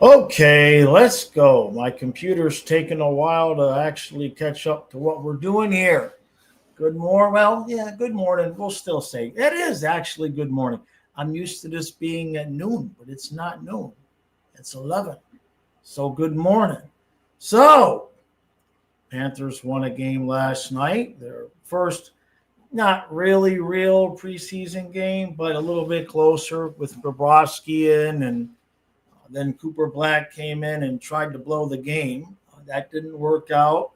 Okay, let's go. My computer's taking a while to actually catch up to what we're doing here. Good morning. Well, yeah, good morning. We'll still say it is actually good morning. I'm used to this being at noon, but it's not noon. It's 11. So good morning. So, Panthers won a game last night. Their first, not really real preseason game, but a little bit closer with Bobrovsky in and then Cooper Black came in and tried to blow the game. That didn't work out.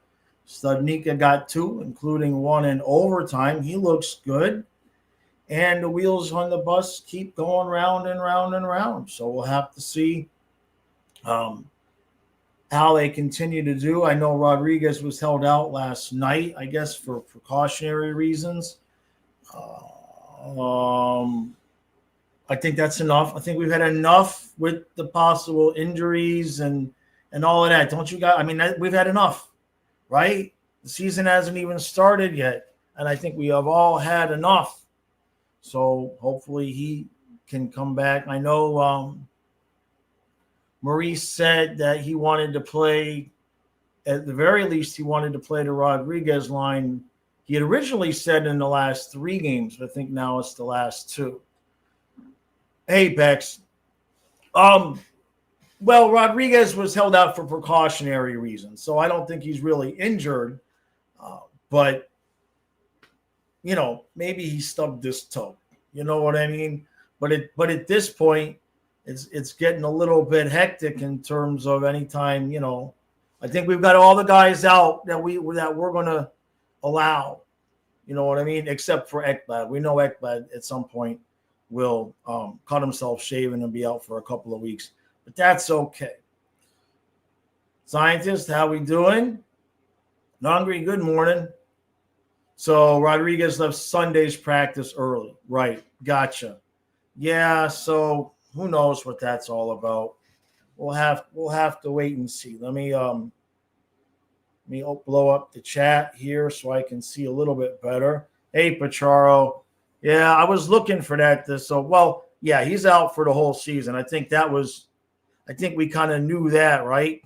Studnicka got two, including one in overtime. He looks good. And the wheels on the bus keep going round and round and round. So we'll have to see um, how they continue to do. I know Rodriguez was held out last night, I guess, for precautionary reasons. Um, I think that's enough. I think we've had enough with the possible injuries and all of that. Don't you guys? I mean, we've had enough, right? The season hasn't even started yet, and I think we have all had enough. So hopefully he can come back. I know Maurice said that he wanted to play. At the very least, he wanted to play the Rodriguez line. He had originally said in the last three games, but I think now it's the last two. Hey, Bex. Um, well, Rodriguez was held out for precautionary reasons, so I don't think he's really injured. But maybe he stubbed his toe. You know what I mean? But at this point, it's getting a little bit hectic in terms of anytime. I think we've got all the guys out that we're going to allow. You know what I mean? Except for Ekblad. We know Ekblad at some point will cut himself shaving and be out for a couple of weeks. But that's okay. Scientist, how we doing? Hungry, good morning. So Rodriguez left Sunday's practice early. Right. Gotcha. Yeah, so who knows what that's all about. We'll have to wait and see. Let me blow up the chat here so I can see a little bit better. Hey, Pacharo. Yeah, I was looking for that. Yeah, he's out for the whole season. I think we kind of knew that, right?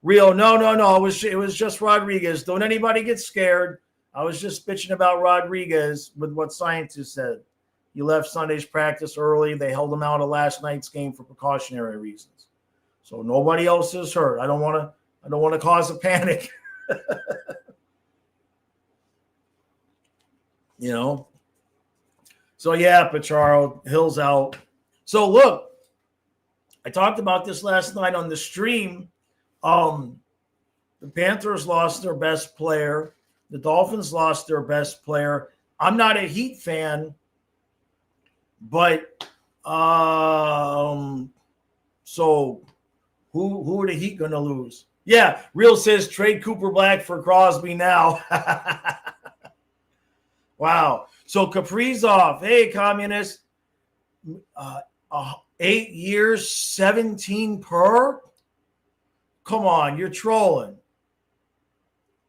Rio, no. It was just Rodriguez. Don't anybody get scared. I was just bitching about Rodriguez with what scientists said. He left Sunday's practice early. They held him out of last night's game for precautionary reasons. So nobody else is hurt. I don't want to cause a panic. So yeah, Pacharo, Hill's out. So look, I talked about this last night on the stream. The Panthers lost their best player. The Dolphins lost their best player. I'm not a Heat fan, but so who are the Heat going to lose? Yeah, Real says trade Cooper Black for Crosby now. Wow. So Kaprizov, hey, communist, 8 years, 17 per? Come on, you're trolling.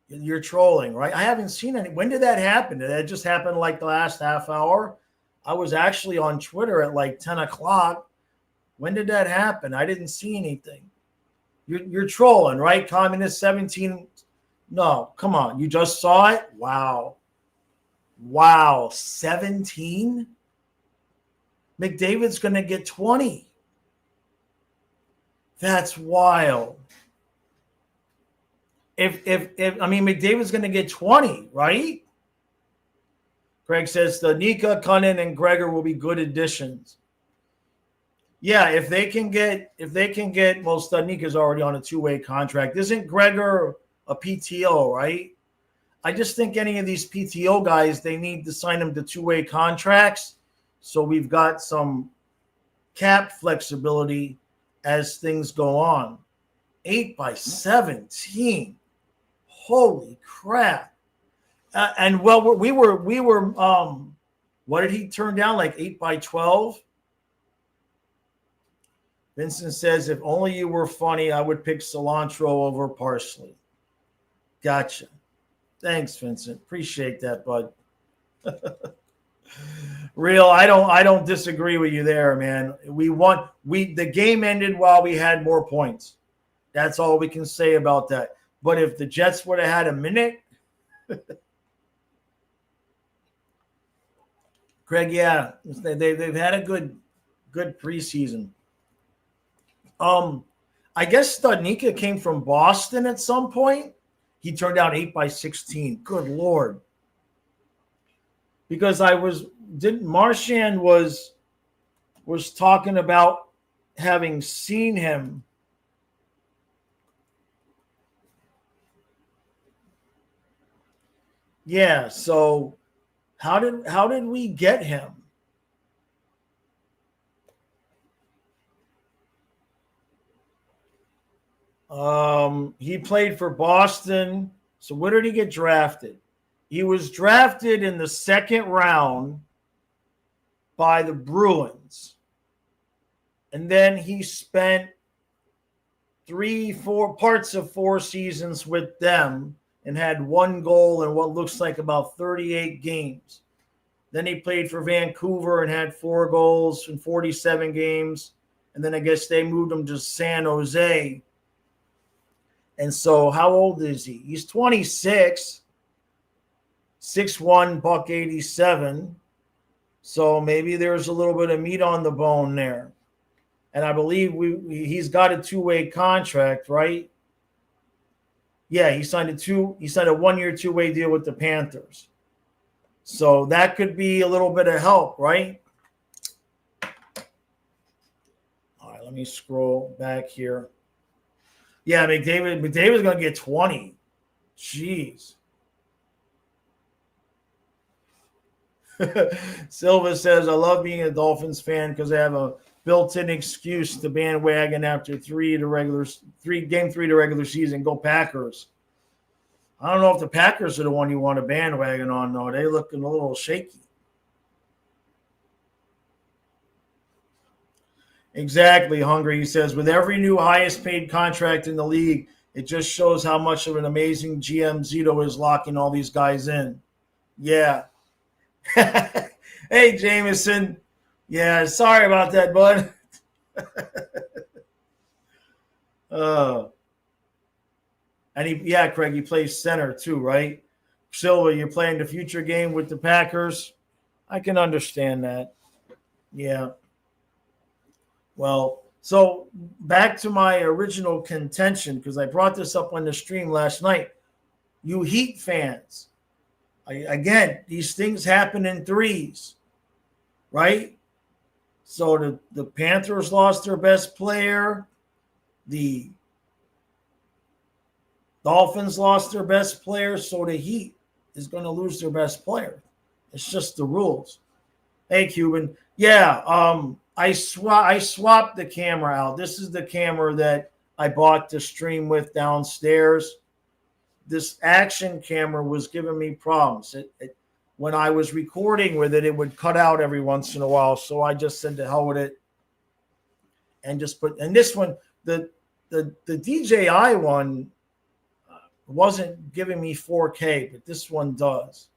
You're trolling, right? I haven't seen any. When did that happen? Did that just happen like the last half hour? I was actually on Twitter at like 10 o'clock. When did that happen? I didn't see anything. You're trolling, right? Communist 17. No, come on. You just saw it? Wow. 17? McDavid's going to get 20. That's wild. If McDavid's going to get 20, right? Greg says the Nika, Cunnin, and Gregor will be good additions. Yeah, if they can get, well, Studnicka's already on a two-way contract. Isn't Gregor a PTO, right? I just think any of these PTO guys, they need to sign them to two-way contracts. So we've got some cap flexibility as things go on. 8-17. Holy crap. And well, we were what did he turn down? Like 8-12? Vincent says, if only you were funny, I would pick cilantro over parsley. Gotcha. Thanks, Vincent. Appreciate that, bud. Real, I don't disagree with you there, man. We won. The game ended while we had more points. That's all we can say about that. But if the Jets would have had a minute, Craig, yeah, they've had a good preseason. I guess Studnicka came from Boston at some point. He turned out 8/16. Good Lord. Because Marchand was talking about having seen him. Yeah, so how did we get him? He played for Boston. So where did he get drafted? He was drafted in the second round by the Bruins. And then he spent 4 parts of 4 seasons with them and had 1 goal in what looks like about 38 games. Then he played for Vancouver and had 4 goals in 47 games. And then I guess they moved him to San Jose. And so how old is he? He's 26, 6'1", $187. So maybe there's a little bit of meat on the bone there. And I believe he's got a 2-way contract, right? Yeah, he signed a 1-year 2-way deal with the Panthers. So that could be a little bit of help, right? All right, let me scroll back here. Yeah, McDavid's going to get 20. Jeez. Silva says, I love being a Dolphins fan because I have a built-in excuse to bandwagon after game 3 to regular season. Go Packers. I don't know if the Packers are the one you want to bandwagon on, though. They're looking a little shaky. Exactly, Hungry. He says, with every new highest paid contract in the league, it just shows how much of an amazing GM Zito is locking all these guys in. Yeah. Hey, Jameson. Yeah, sorry about that, bud. And Craig, he plays center too, right? Silva, you're playing the future game with the Packers. I can understand that. Yeah. Well, so back to my original contention, because I brought this up on the stream last night. You Heat fans, again, these things happen in threes, right? So the Panthers lost their best player. The Dolphins lost their best player. So the Heat is going to lose their best player. It's just the rules. Hey, Cuban. Yeah, I swapped the camera out. This is the camera that I bought to stream with downstairs. This action camera was giving me problems. When I was recording with it, it would cut out every once in a while. So I just said to hell with it and just and this one, the DJI one wasn't giving me 4K, but this one does.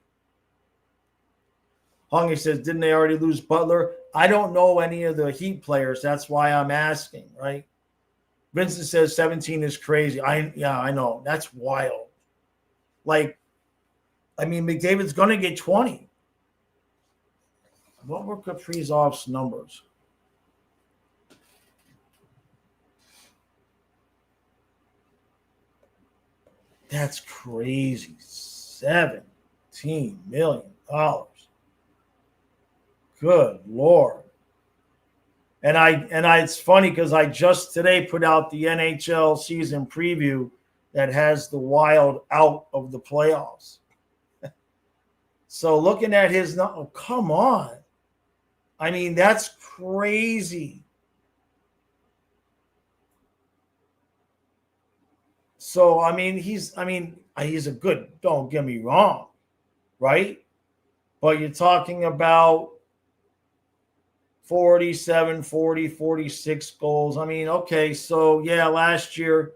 Hungy says, didn't they already lose Butler? I don't know any of the Heat players. That's why I'm asking, right? Vincent says 17 is crazy. I know. That's wild. McDavid's going to get 20. What were Kaprizov's numbers? That's crazy. $17 million. Good Lord. And it's funny because I just today put out the NHL season preview that has the Wild out of the playoffs. So looking at his, come on. I mean, that's crazy. So, he's a good, don't get me wrong, right? But you're talking about 47, 40, 46 goals. Okay, so yeah, last year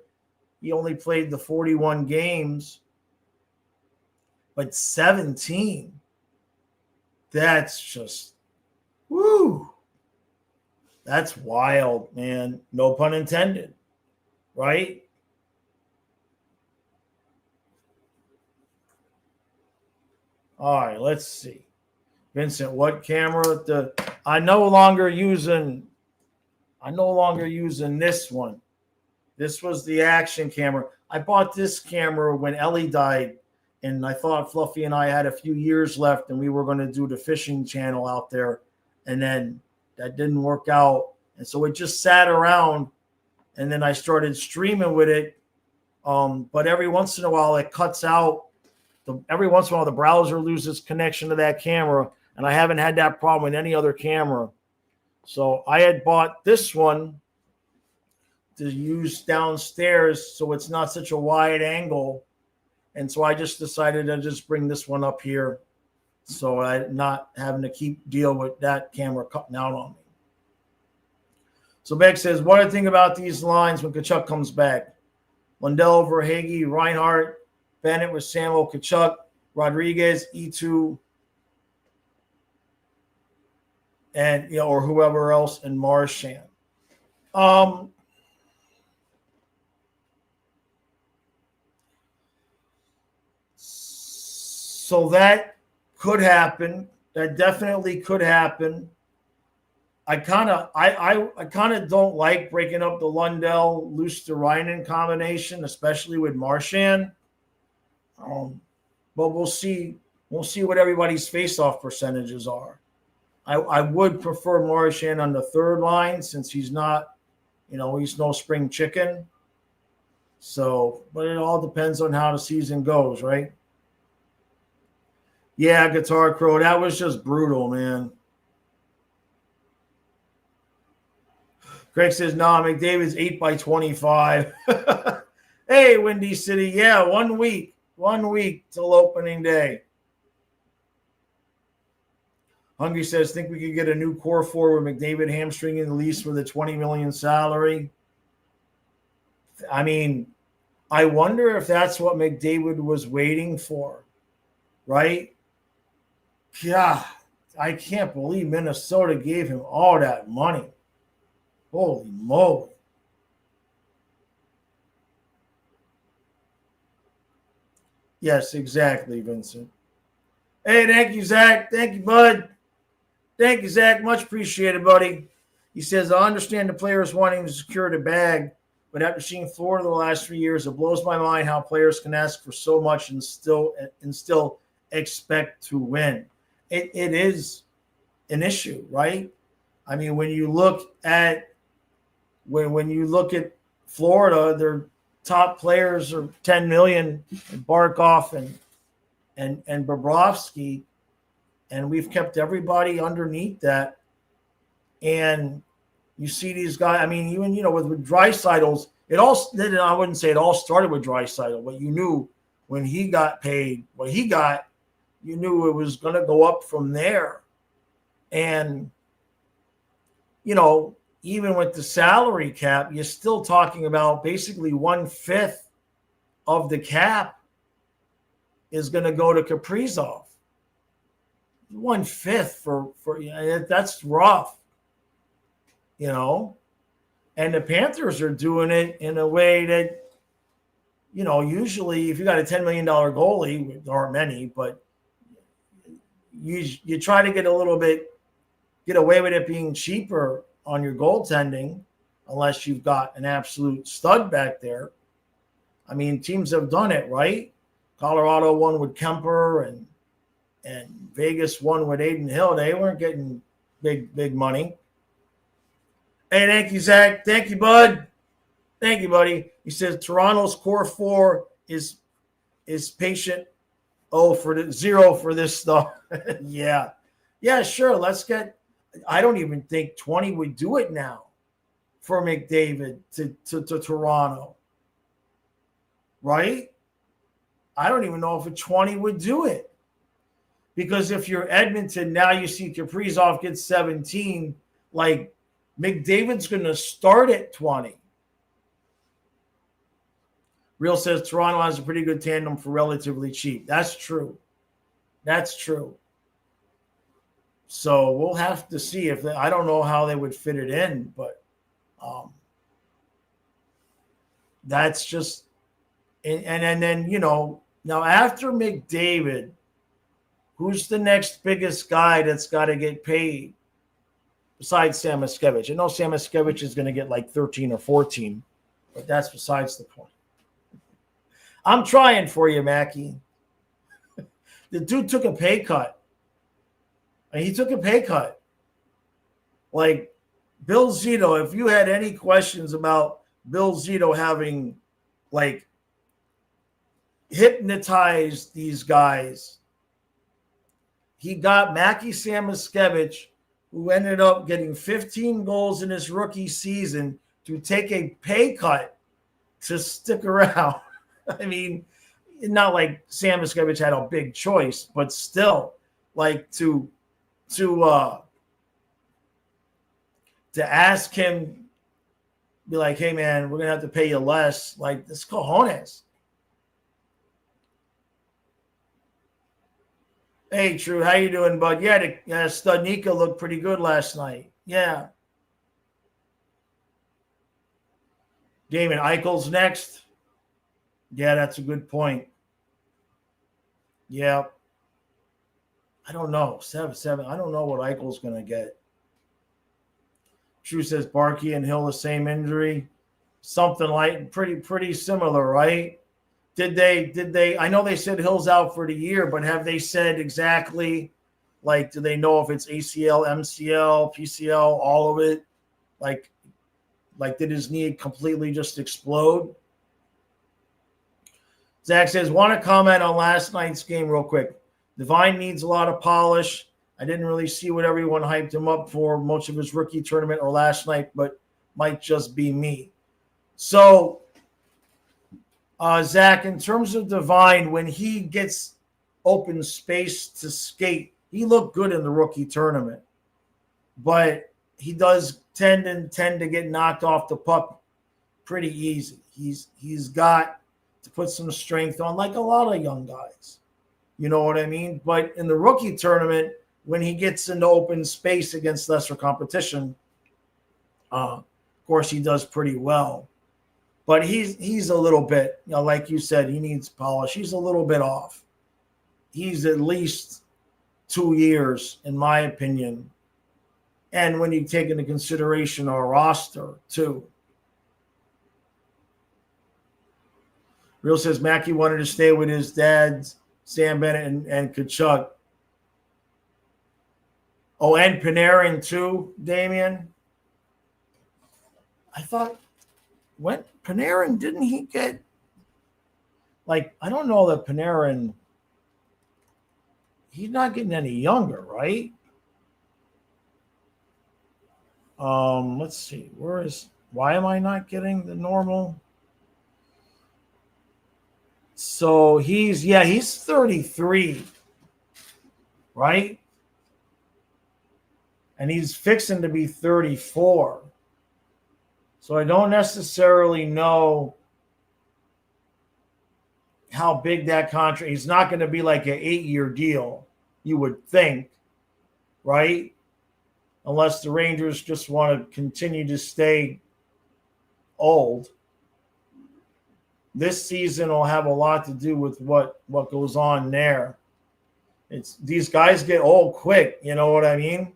he only played the 41 games, but 17. That's just, woo. That's wild, man. No pun intended, right? All right, let's see. Vincent, what camera? I'm no longer using this one. This was the action camera. I bought this camera when Ellie died, and I thought Fluffy and I had a few years left, and we were going to do the fishing channel out there, and then that didn't work out, and so it just sat around, and then I started streaming with it. But every once in a while, it cuts out. Every once in a while, the browser loses connection to that camera, and I haven't had that problem with any other camera. So I had bought this one to use downstairs so it's not such a wide angle. And so I just decided to just bring this one up here so I'm not having to deal with that camera cutting out on me. So Beck says, what do you think about these lines when Tkachuk comes back? Lundell, Verhaeghe, Reinhart, Bennett with Samuel, Tkachuk, Rodriguez, E2, and or whoever else, and Marchand. So that could happen. That definitely could happen. I kind of don't like breaking up the Lundell Luosterainen combination, especially with Marchand. But we'll see. We'll see what everybody's face-off percentages are. I would prefer Marchand on the third line since he's not, he's no spring chicken. So, but it all depends on how the season goes, right? Yeah, Guitar Crow, that was just brutal, man. Greg says, nah, McDavid's 8/25. Hey, Windy City. Yeah, 1 week. 1 week till opening day. Hungry says, think we could get a new core forward with McDavid hamstringing the lease with a $20 million salary. I mean, I wonder if that's what McDavid was waiting for, right? Yeah, I can't believe Minnesota gave him all that money. Holy moly. Yes, exactly, Vincent. Hey, thank you, Zach. Thank you, bud. Thank you, Zach. Much appreciated, buddy. He says, I understand the players wanting to secure the bag, but after seeing Florida the last 3 years, it blows my mind how players can ask for so much and still expect to win. It is an issue, right? I mean, when you look at Florida, their top players are $10 million, Barkov and Bobrovsky, and we've kept everybody underneath that. And you see these guys. I mean, even with Draisaitl's, I wouldn't say it all started with Draisaitl, but you knew when he got paid what he got, you knew it was going to go up from there. And even with the salary cap, you're still talking about basically 1/5 of the cap is going to go to Kaprizov. 1/5 for that's rough, and the Panthers are doing it in a way that, usually if you got a $10 million goalie, there aren't many, but you try to get away with it being cheaper on your goaltending, unless you've got an absolute stud back there. I mean, teams have done it, right? Colorado won with Kemper and Vegas won with Aiden Hill. They weren't getting big money. Hey, thank you, Zach. Thank you, bud. Thank you, buddy. He says Toronto's core four is patient. Zero for this stuff. Yeah, sure. Let's get. I don't even think 20 would do it now for McDavid to Toronto, right? I don't even know if a 20 would do it. Because if you're Edmonton, now you see Kaprizov gets 17, like McDavid's going to start at 20. Real says Toronto has a pretty good tandem for relatively cheap. That's true. So we'll have to see if I don't know how they would fit it in, but that's just and then now after McDavid, who's the next biggest guy that's got to get paid besides Samoskevich? I know Samoskevich is going to get like 13 or 14, but that's besides the point. I'm trying for you, Mackie. The dude took a pay cut. And he took a pay cut. Like Bill Zito, if you had any questions about Bill Zito having like hypnotized these guys, he got Mackie Samoskevich, who ended up getting 15 goals in his rookie season, to take a pay cut to stick around. I mean, not like Samoskevich had a big choice, but still, like to ask him, be like, hey man, we're gonna have to pay you less. Like, this cojones. Hey, True, how you doing, bud? Yeah, Studnicka looked pretty good last night. Yeah. Damon Eichel's next. Yeah, that's a good point. Yeah. I don't know. 7-7. I don't know what Eichel's going to get. True says Barkey and Hill the same injury. Something like pretty similar, right? Did they I know they said Hill's out for the year, but have they said exactly, like, do they know if it's ACL, MCL, PCL, all of it? Like did his knee completely just explode? Zach says, want to comment on last night's game real quick. Devine needs a lot of polish. I didn't really see what everyone hyped him up for much of his rookie tournament or last night, but might just be me. So, Zach, in terms of Devine, when he gets open space to skate, he looked good in the rookie tournament. But he does tend to get knocked off the puck pretty easy. He's got to put some strength on, like a lot of young guys. You know what I mean? But in the rookie tournament, when he gets into open space against lesser competition, of course, he does pretty well. But he's a little bit, like you said, he needs polish. He's a little bit off. He's at least 2 years, in my opinion. And when you take into consideration our roster, too. Real says Mackey wanted to stay with his dads, Sam Bennett and Kachuk. Oh, and Panarin, too, Damian. I thought, when Panarin, didn't he get, like, I don't know that Panarin, he's not getting any younger, right? Let's see. Why am I not getting the normal? So he's 33, right? And he's fixing to be 34. So I don't necessarily know how big that contract. He's not going to be like an 8-year deal, you would think, right? Unless the Rangers just want to continue to stay old. This season will have a lot to do with what goes on there. These guys get old quick, you know what I mean?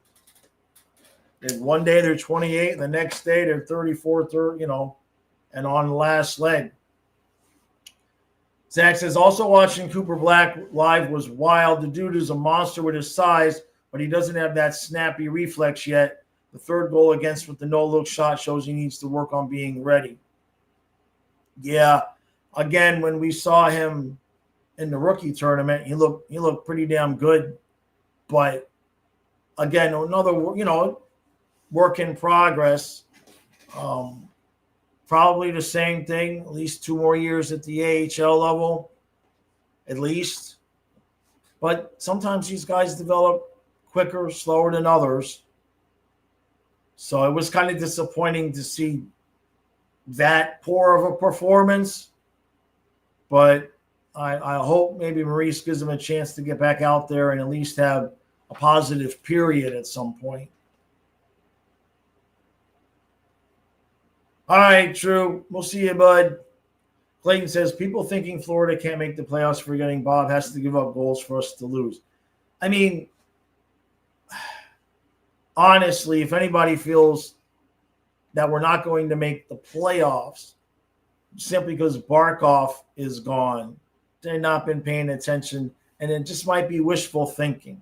And one day they're 28, and the next day they're 34, and on the last leg. Zach says, also watching Cooper Black live was wild. The dude is a monster with his size, but he doesn't have that snappy reflex yet. The third goal against with the no-look shot shows he needs to work on being ready. Yeah, again, when we saw him in the rookie tournament, he looked pretty damn good. But again, another, work in progress. Probably the same thing, at least 2 more years at the AHL level, at least. But sometimes these guys develop quicker, slower than others. So it was kind of disappointing to see that poor of a performance. But I hope maybe Maurice gives him a chance to get back out there and at least have a positive period at some point. All right, Drew. We'll see you, bud. Clayton says, people thinking Florida can't make the playoffs, forgetting Bob has to give up goals for us to lose. I mean, honestly, if anybody feels that we're not going to make the playoffs simply because Barkov is gone, they've not been paying attention, and it just might be wishful thinking.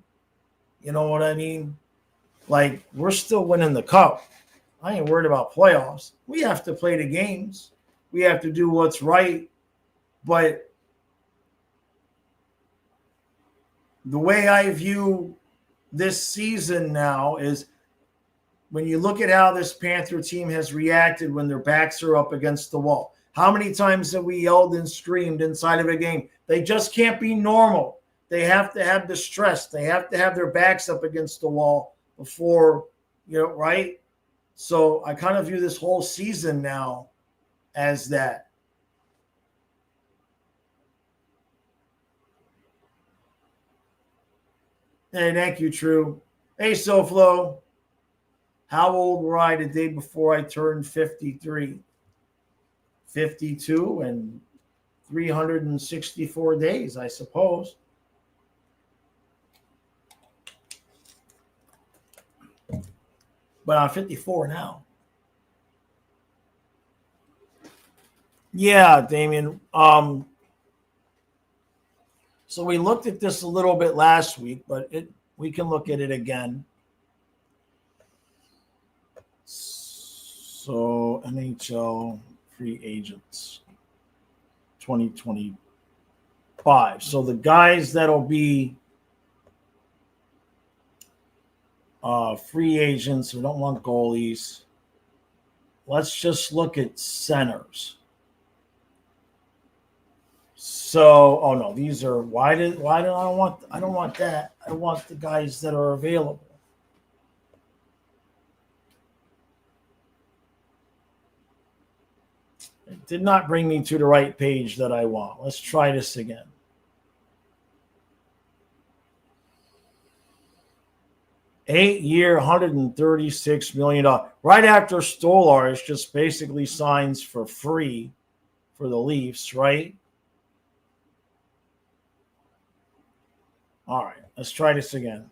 You know what I mean? Like, we're still winning the cup. I ain't worried about playoffs. We have to play the games. We have to do what's right. But the way I view this season now is when you look at how this Panther team has reacted when their backs are up against the wall. How many times have we yelled and screamed inside of a game? They just can't be normal. They have to have the stress. They have to have their backs up against the wall before, right? So I kind of view this whole season now as that. Hey, thank you, True. Hey, SoFlo. How old were I the day before I turned 53? 52 and 364 days, I suppose. But I'm 54 now. Yeah, Damien. So we looked at this a little bit last week, but we can look at it again. So NHL free agents 2025. So the guys that'll be free agents, we don't want goalies. Let's just look at centers. So, oh no, these are why do I don't want that. I want the guys that are available. It did not bring me to the right page that I want. Let's try this again. Eight-year, $136 million. Right after Stolar is just basically signs for free for the Leafs, right? All right, let's try this again.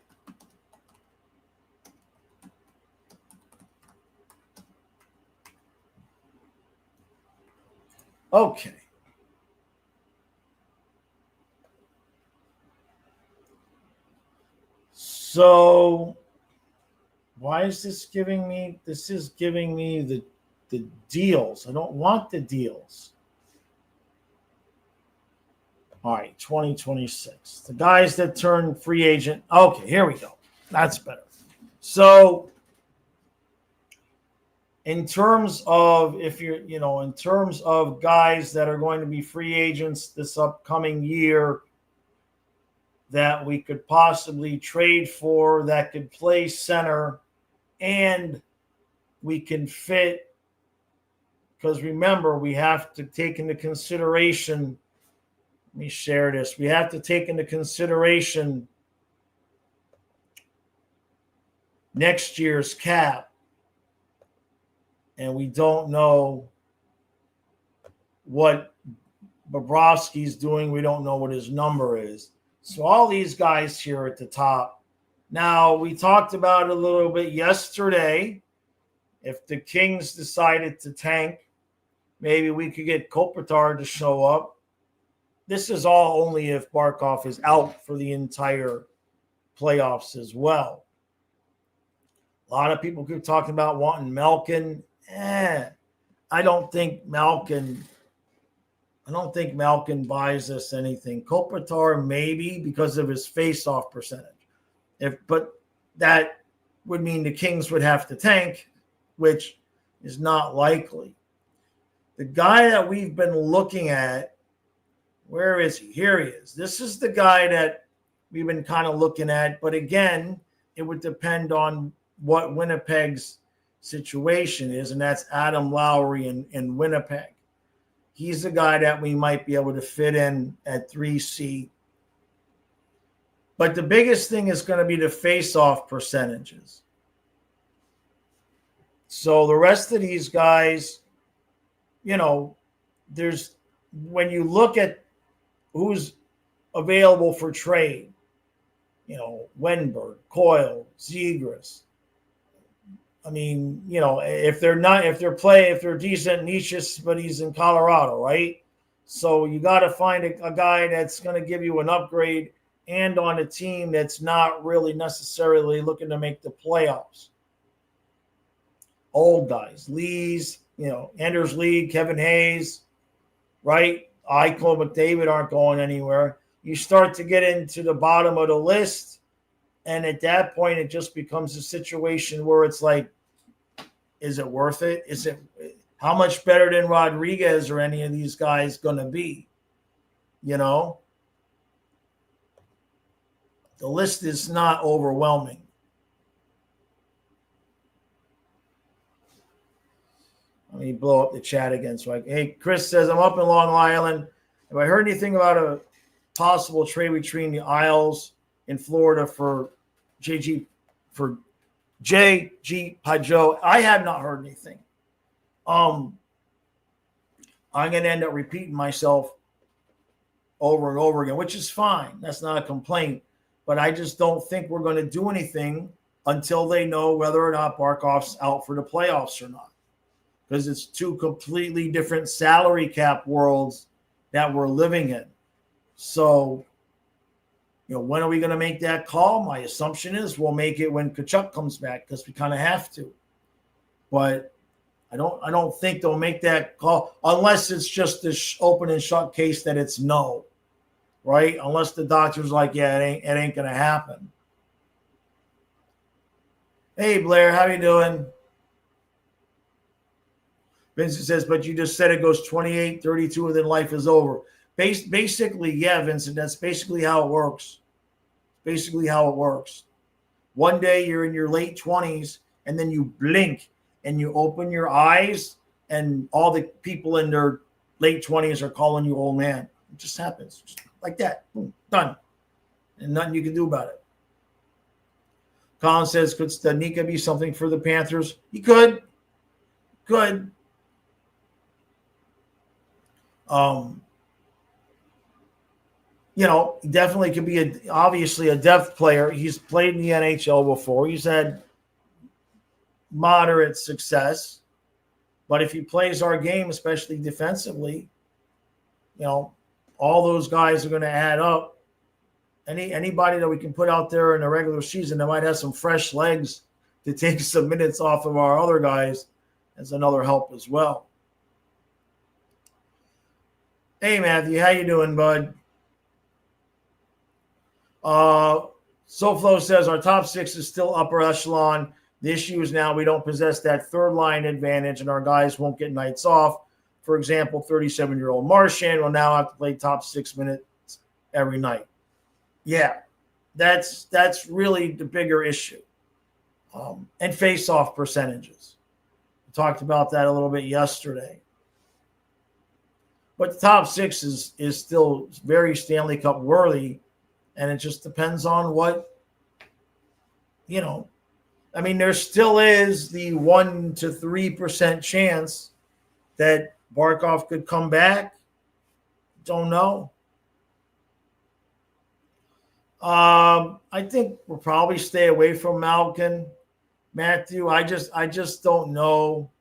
Okay. So why is this giving me? This is giving me the deals. I don't want the deals. All right, 2026. The guys that turn free agent. Okay, here we go. That's better. So in terms of in terms of guys that are going to be free agents this upcoming year that we could possibly trade for, that could play center, and we can fit, because remember, we have to take into consideration, let me share this, we have to take into consideration next year's cap, and we don't know what Bobrovsky's doing. We don't know what his number is. So all these guys here at the top. Now, we talked about it a little bit yesterday. If the Kings decided to tank, maybe we could get Kopitar to show up. This is all only if Barkov is out for the entire playoffs as well. A lot of people keep talking about wanting Malkin. I don't think Malkin buys us anything. Kopitar maybe because of his face-off percentage. But that would mean the Kings would have to tank, which is not likely. The guy that we've been looking at, where is he? Here he is. This is the guy that we've been kind of looking at. But again, it would depend on what Winnipeg's situation is, and that's Adam Lowry in Winnipeg. He's the guy that we might be able to fit in at 3C. But the biggest thing is going to be the face-off percentages. So the rest of these guys, there's when you look at who's available for trade, Wenberg, Coyle, Zegras. I mean, if they're decent, Niches, but he's in Colorado, right? So you got to find a guy that's going to give you an upgrade and on a team that's not really necessarily looking to make the playoffs. Old guys, Lees, Anders Lee, Kevin Hayes, right? Eichel, McDavid aren't going anywhere. You start to get into the bottom of the list, and at that point, it just becomes a situation where it's like, is it worth it? How much better than Rodriguez or any of these guys going to be? The list is not overwhelming. Let me blow up the chat again. Hey, Chris says, I'm up in Long Island. Have I heard anything about a possible trade between the Isles in Florida for J.G. Pageau? I have not heard anything. I'm going to end up repeating myself over and over again, which is fine. That's not a complaint. But I just don't think we're going to do anything until they know whether or not Barkov's out for the playoffs or not. Because it's two completely different salary cap worlds that we're living in. So, when are we going to make that call? My assumption is we'll make it when Tkachuk comes back because we kind of have to. But I don't think they'll make that call unless it's just this open and shut case that it's no, right? Unless the doctor's like, yeah, it ain't going to happen. Hey, Blair, how you doing? Vincent says, but you just said it goes 28, 32, and then life is over. Basically, yeah, Vincent, that's basically how it works. One day you're in your late 20s, and then you blink, and you open your eyes, and all the people in their late 20s are calling you old man. It just happens. Just like that. Boom, done. And nothing you can do about it. Colin says, could Stanika be something for the Panthers? He could. He definitely could be obviously a depth player. He's played in the NHL before. He's had moderate success. But if he plays our game, especially defensively, all those guys are going to add up. Anybody that we can put out there in the regular season that might have some fresh legs to take some minutes off of our other guys is another help as well. Hey, Matthew, how you doing, bud? SoFlo says our top six is still upper echelon. The issue is now we don't possess that third line advantage, and our guys won't get nights off. For example, 37-year-old Marchand will now have to play top 6 minutes every night. Yeah, that's really the bigger issue. And face-off percentages. We talked about that a little bit yesterday. But the top six is still very Stanley Cup worthy, and it just depends on what, I mean, there still is the 1 to 3% chance that Barkov could come back. Don't know. I think we'll probably stay away from Malkin. Matthew, I just don't know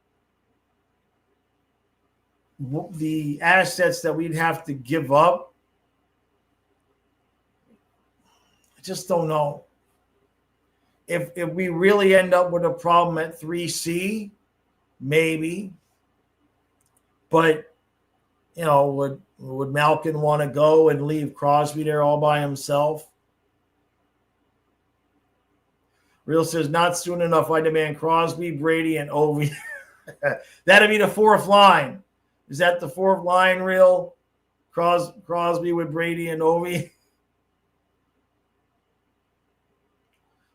the assets that we'd have to give up. I just don't know. If we really end up with a problem at 3C, maybe. But, would Malkin want to go and leave Crosby there all by himself? Real says, not soon enough. I demand Crosby, Brady, and Ovi. That'd be the fourth line. Is that the fourth line, Real? Crosby with Brady and Ovi?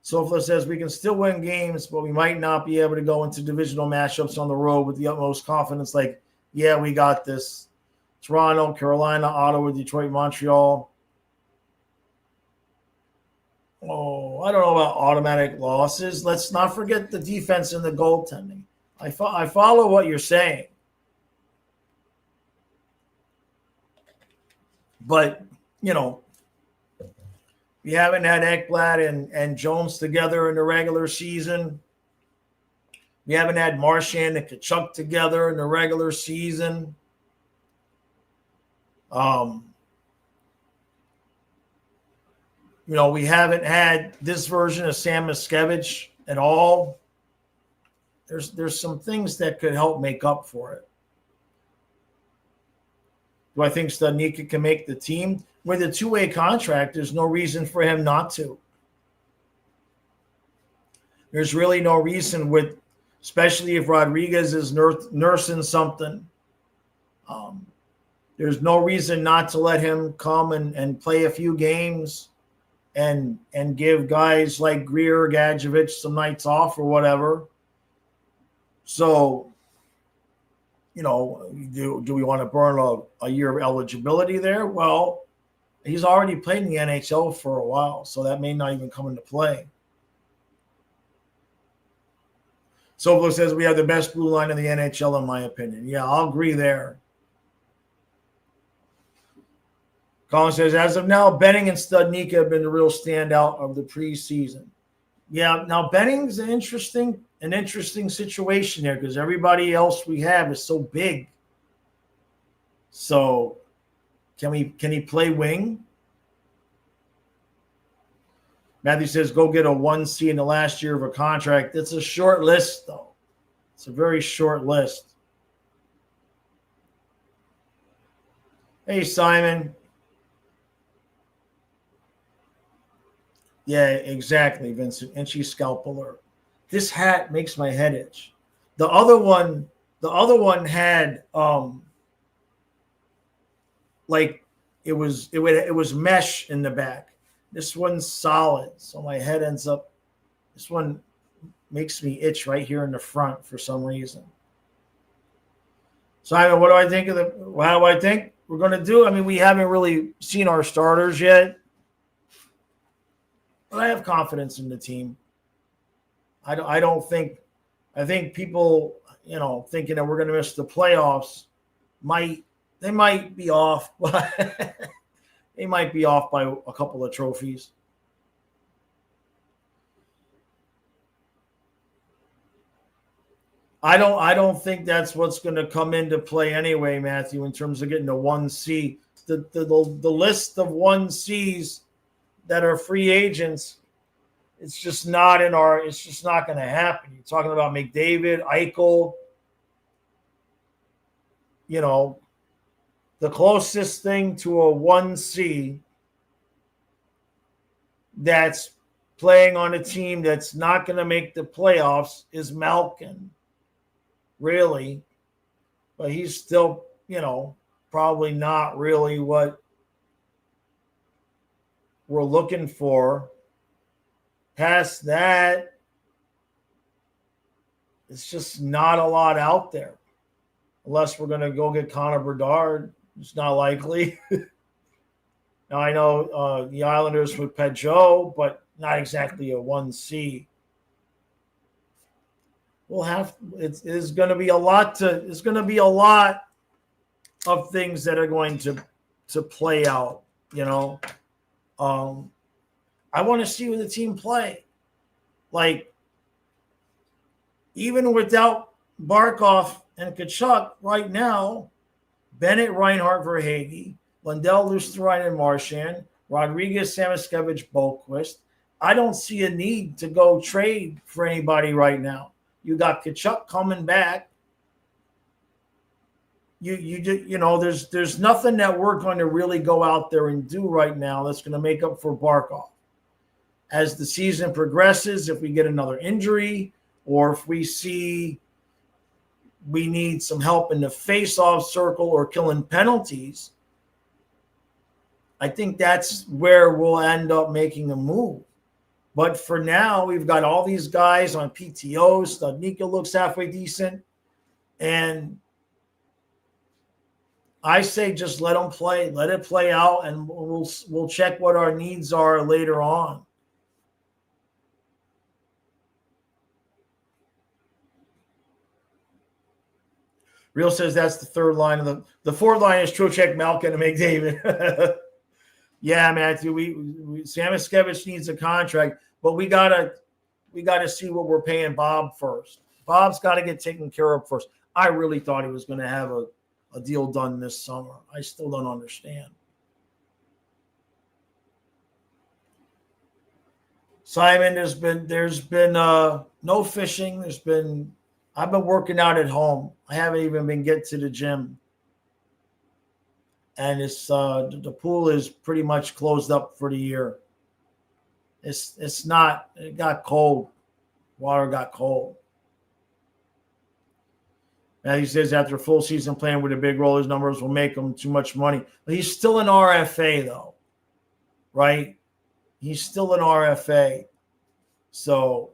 Sofla says we can still win games, but we might not be able to go into divisional matchups on the road with the utmost confidence. Like, yeah, we got this. Toronto, Carolina, Ottawa, Detroit, Montreal. Oh, I don't know about automatic losses. Let's not forget the defense and the goaltending. I follow what you're saying. But, you know, we haven't had Ekblad and Jones together in the regular season. We haven't had Marchand and Tkachuk together in the regular season. You know, we haven't had this version of Sam Miscevich at all. There's some things that could help make up for it. Do I think Studnicka can make the team? With a two-way contract, there's no reason for him not to. There's really no reason with, especially if Rodriguez is nursing something. There's no reason not to let him come and play a few games and give guys like Greer or Gadjevich some nights off or whatever. So, you know, do we want to burn a year of eligibility there? Well, he's already played in the NHL for a while, so that may not even come into play. Soblo says we have the best blue line in the NHL, in my opinion. Yeah, I'll agree there. Colin says, as of now, Benning and Studnicka have been the real standout of the preseason. Yeah, now Benning's an interesting situation there because everybody else we have is so big. So can he play wing? Matthew says, go get a 1C in the last year of a contract. It's a short list, though. It's a very short list. Hey, Simon. Yeah, exactly, Vincent. And she's scalp alert. This hat makes my head itch. The other one had like it was mesh in the back. This one's solid, so my head ends up. This one makes me itch right here in the front for some reason. Simon, what do I think of how do I think we're going to do? I mean, we haven't really seen our starters yet, but I have confidence in the team. I think people, you know, thinking that we're going to miss the playoffs might be off, but they might be off by a couple of trophies. I don't think that's what's going to come into play anyway, Matthew, in terms of getting a 1C. The list of 1Cs that are free agents, it's just not going to happen. You're talking about McDavid, Eichel, you know, the closest thing to a 1C that's playing on a team that's not going to make the playoffs is Malkin, really. But he's still, you know, probably not really what we're looking for. Past that, it's just not a lot out there. Unless we're going to go get Connor Bedard. It's not likely. Now, I know the Islanders with Peugeot, but not exactly a 1C. It's going to be a lot of things that are going to play out, you know. I want to see the team play. Like, even without Barkov and Tkachuk right now, Bennett, Reinhart, Verhaeghe, Lundell, Lusterine, and Marchand, Rodriguez, Samoskevich, Boquist. I don't see a need to go trade for anybody right now. You got Tkachuk coming back. You know, there's nothing that we're going to really go out there and do right now that's going to make up for Barkov. As the season progresses, if we get another injury or if we see we need some help in the face-off circle or killing penalties, I think that's where we'll end up making a move. But for now, we've got all these guys on PTO. Studnicka looks halfway decent. And I say just let them play. Let it play out, and we'll check what our needs are later on. Real says that's the third line of the fourth line is Trocheck, Malkin, and McDavid. Yeah, Matthew. We Samoskevich needs a contract, but we gotta see what we're paying Bob first. Bob's got to get taken care of first. I really thought he was going to have a deal done this summer. I still don't understand. Simon, there's been no fishing. I've been working out at home. I haven't even been getting to the gym. And it's the pool is pretty much closed up for the year. It got cold. Water got cold. Now he says after a full season playing with a big role, his numbers will make him too much money. But he's still an RFA though, right? He's still an RFA. So,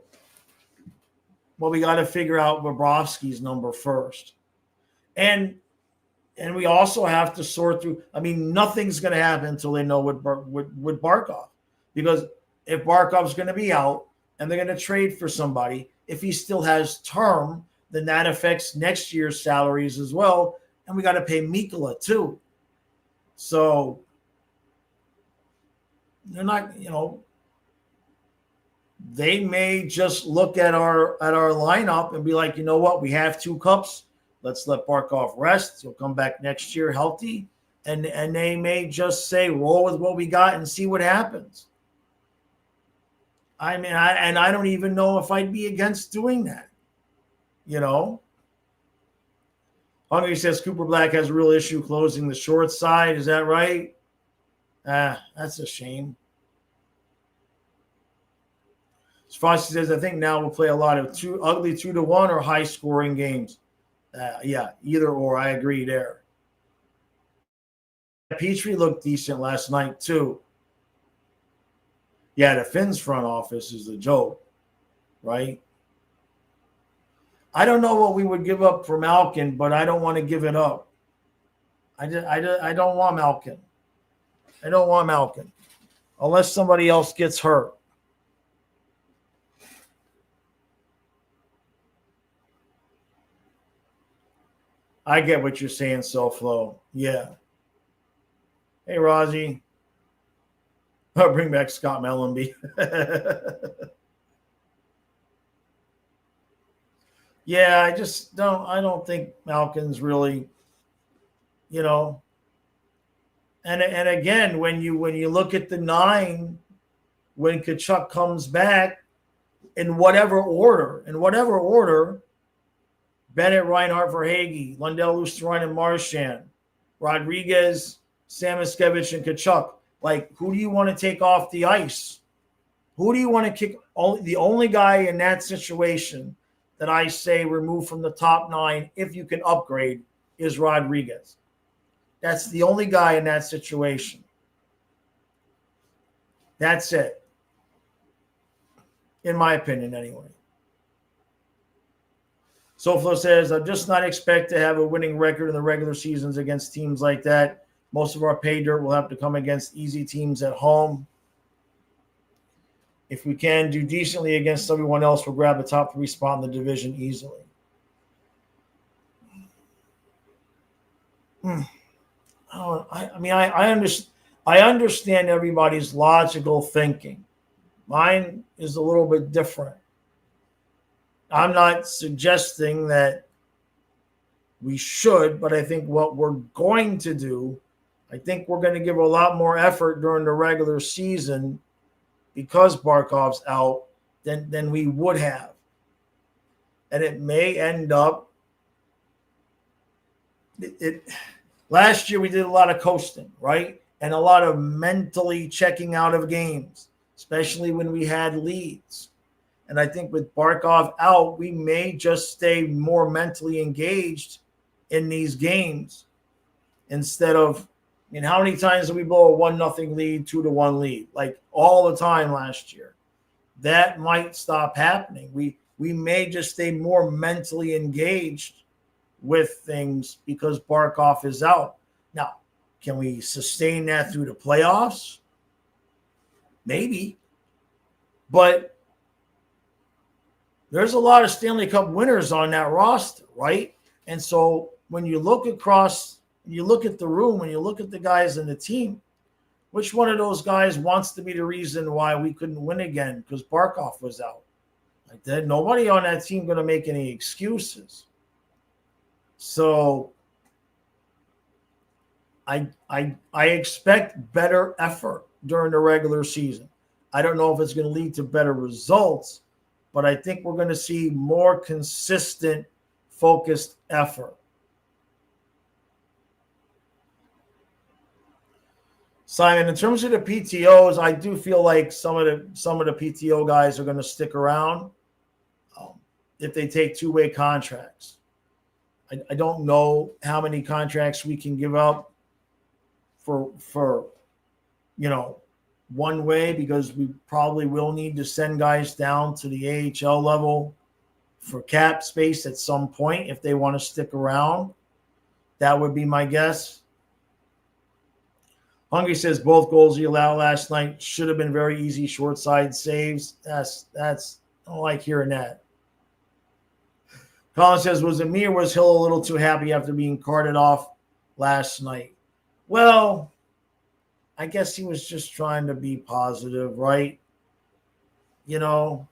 well, we got to figure out Bobrovsky's number first. And we also have to sort through. I mean, nothing's going to happen until they know with Barkov. Because if Barkov's going to be out and they're going to trade for somebody, if he still has term, then that affects next year's salaries as well. And we got to pay Mikkola too. So they're not, they may just look at our lineup and be like, you know what, we have 2 cups. Let's let Barkov rest. He'll come back next year healthy. And they may just say, roll with what we got and see what happens. I mean, I don't even know if I'd be against doing that. Hungry says Cooper Black has a real issue closing the short side. Is that right? That's a shame. Frosty says, I think now we'll play a lot of ugly 2-1 or high scoring games. Yeah, either or. I agree there. Petrie looked decent last night too. Yeah, the Finns front office is a joke, right? I don't know what we would give up for Malkin, but I don't want to give it up. I don't want Malkin. I don't want Malkin unless somebody else gets hurt. I get what you're saying, SoFlo. Yeah. Hey, Raji. I'll bring back Scott Mellenby. Yeah, I don't think Malkin's really, And again, when you look at the 9, when Tkachuk comes back, in whatever order, Bennett, Reinhart, Verhaeghe, Lundell, Luostarinen, and Marchand, Rodriguez, Samoskevich, and Tkachuk. Like, who do you want to take off the ice? Who do you want to kick? The only guy in that situation that I say remove from the top 9, if you can upgrade, is Rodriguez. That's the only guy in that situation. That's it. In my opinion, anyway. SoFlo says, I'm just not expect to have a winning record in the regular seasons against teams like that. Most of our pay dirt will have to come against easy teams at home. If we can do decently against everyone else, we'll grab the top 3 spot in the division easily. I understand everybody's logical thinking. Mine is a little bit different. I'm not suggesting that we should, but I think what we're going to do, I think we're going to give a lot more effort during the regular season because Barkov's out than we would have. And it may end up last year we did a lot of coasting, right? And a lot of mentally checking out of games, especially when we had leads. And I think with Barkov out, we may just stay more mentally engaged in these games instead of, how many times did we blow a 1-0 lead, 2-1 lead? Like all the time last year. That might stop happening. We may just stay more mentally engaged with things because Barkov is out. Now, can we sustain that through the playoffs? Maybe. But there's a lot of Stanley Cup winners on that roster, right? And so when you look across, you look at the room, when you look at the guys in the team, which one of those guys wants to be the reason why we couldn't win again because Barkov was out? Like that, nobody on that team going to make any excuses. So I expect better effort during the regular season. I don't know if it's going to lead to better results, but I think we're going to see more consistent, focused effort. Simon, in terms of the PTOs, I do feel like some of the PTO guys are going to stick around if they take two-way contracts. I don't know how many contracts we can give up for one way, because we probably will need to send guys down to the AHL level for cap space at some point if they want to stick around. That would be my guess. Hungry says both goals he allowed last night should have been very easy short side saves. That's I don't like hearing that. Colin says, was it me or was Hill a little too happy after being carted off last night? Well, I guess he was just trying to be positive, right? I don't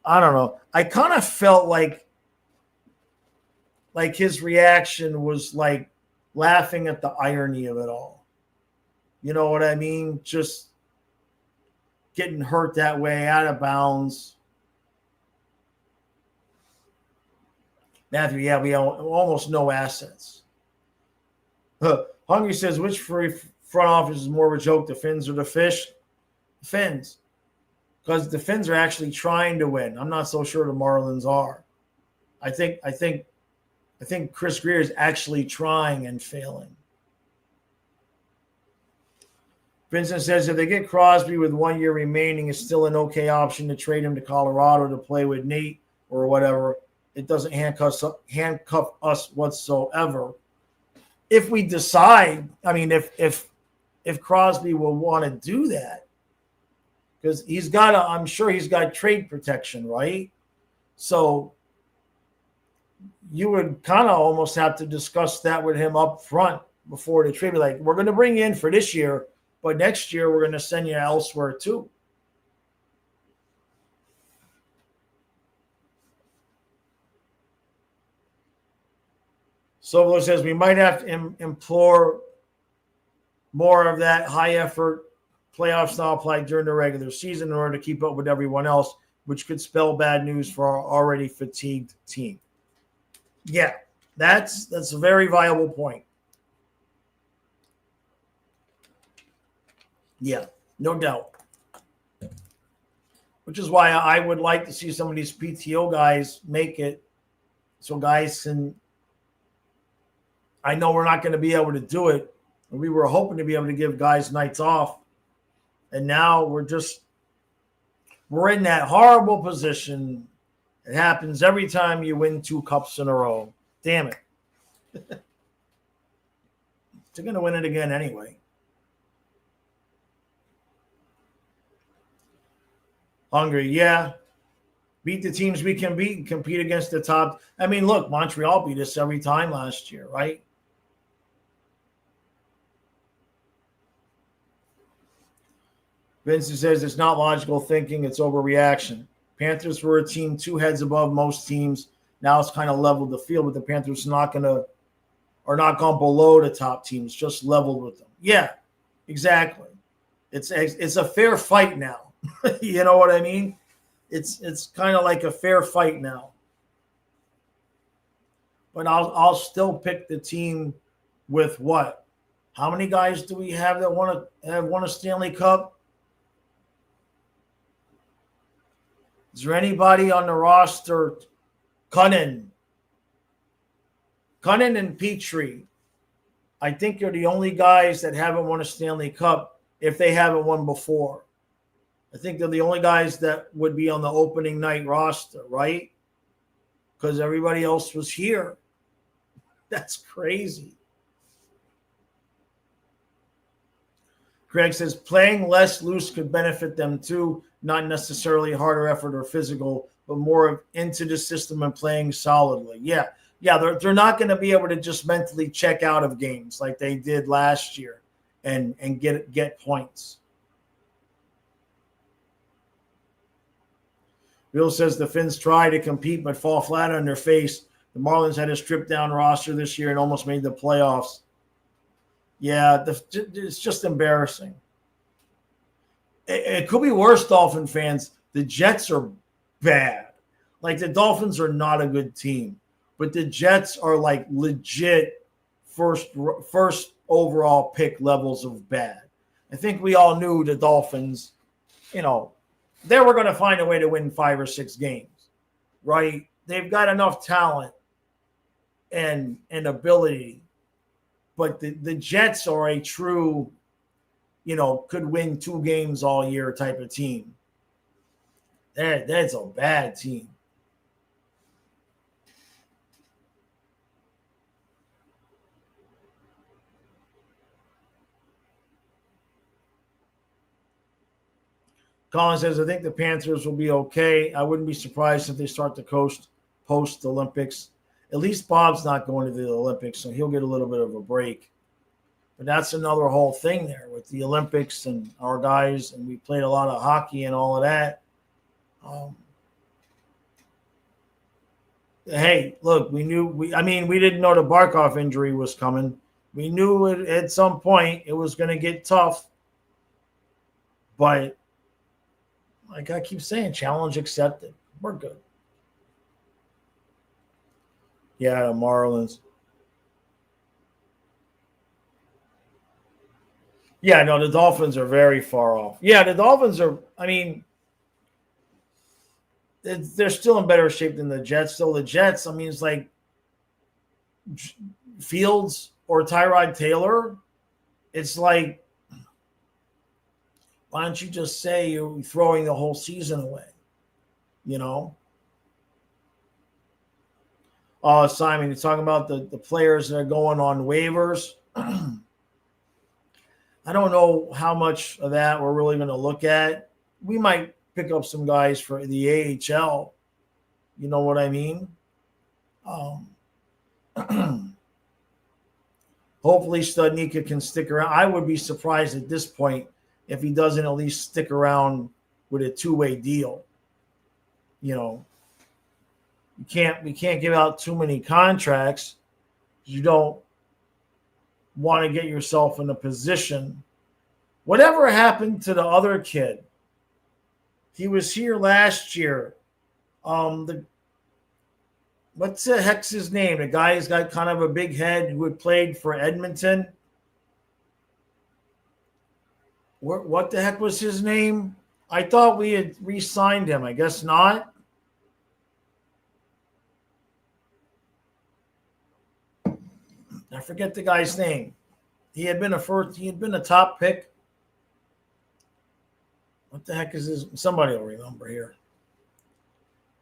know. I kind of felt like his reaction was like laughing at the irony of it all. You know what I mean? Just getting hurt that way, out of bounds. Matthew, yeah, we have almost no assets. Hungry says, which front office is more of a joke, the Finns or the Fish? The Finns. Because the Finns are actually trying to win. I'm not so sure the Marlins are. I think Chris Greer is actually trying and failing. Vincent says, if they get Crosby with 1 year remaining, it's still an okay option to trade him to Colorado to play with Nate or whatever. It doesn't handcuff us whatsoever. If we decide, if Crosby will want to do that, because I'm sure he's got trade protection, right? So you would kind of almost have to discuss that with him up front before the trade. Like, we're going to bring you in for this year, but next year we're going to send you elsewhere too. Sovolo says we might have to implore more of that high-effort playoff style play during the regular season in order to keep up with everyone else, which could spell bad news for our already fatigued team. Yeah, that's a very viable point. Yeah, no doubt. Which is why I would like to see some of these PTO guys make it so guys can – I know we're not going to be able to do it. We were hoping to be able to give guys nights off. And now we're in that horrible position. It happens every time you win 2 cups in a row. Damn it. They're going to win it again anyway. Hungry, yeah. Beat the teams we can beat and compete against the top. Look, Montreal beat us every time last year, right? Vincent says it's not logical thinking, it's overreaction. Panthers were a team 2 heads above most teams. Now it's kind of leveled the field, but the Panthers are not gone below the top teams, just leveled with them. Yeah, exactly. It's a fair fight now. You know what I mean? It's kind of like a fair fight now. But I'll still pick the team with what? How many guys do we have that have won a Stanley Cup? Is there anybody on the roster? Cunnin and Petrie, I think are the only guys that haven't won a Stanley Cup if they haven't won before. I think they're the only guys that would be on the opening night roster, right? Because everybody else was here. That's crazy. Greg says playing less loose could benefit them too, not necessarily harder effort or physical, but more of into the system and playing solidly. Yeah, Yeah, they're not going to be able to just mentally check out of games like they did last year and get points. Bill says the Finns try to compete but fall flat on their face. The Marlins had a stripped down roster this year and almost made the playoffs. Yeah, it's just embarrassing. It could be worse, Dolphin fans. The Jets are bad. Like, the Dolphins are not a good team, but the Jets are like legit first overall pick levels of bad. I think we all knew the Dolphins, they were going to find a way to win 5 or 6 games, right? They've got enough talent and ability, but the Jets are a true, could win 2 games all year type of team. That's a bad team. Colin says, I think the Panthers will be okay. I wouldn't be surprised if they start to coast post-Olympics. At least Bob's not going to the Olympics, so he'll get a little bit of a break. But that's another whole thing there with the Olympics and our guys, and we played a lot of hockey and all of that. Hey, look, we didn't know the Barkov injury was coming. We knew it at some point it was going to get tough. But like I keep saying, challenge accepted. We're good. Yeah, the Marlins. Yeah, no, the Dolphins are very far off. Yeah, the Dolphins are, they're still in better shape than the Jets. So the Jets, it's like Fields or Tyrod Taylor. It's like, why don't you just say you're throwing the whole season away? Simon, you're talking about the players that are going on waivers. I don't know how much of that we're really going to look at. We might pick up some guys for the AHL. You know what I mean? Hopefully Studnicka can stick around. I would be surprised at this point if he doesn't at least stick around with a 2-way deal. We can't give out too many contracts. You don't want to get yourself in a position. Whatever happened to the other kid? He was here last year. What's the heck's his name? The guy who's got kind of a big head who had played for Edmonton. What the heck was his name? I thought we had re-signed him. I guess not. I forget the guy's name. He had been a top pick. What the heck is his? Somebody will remember here.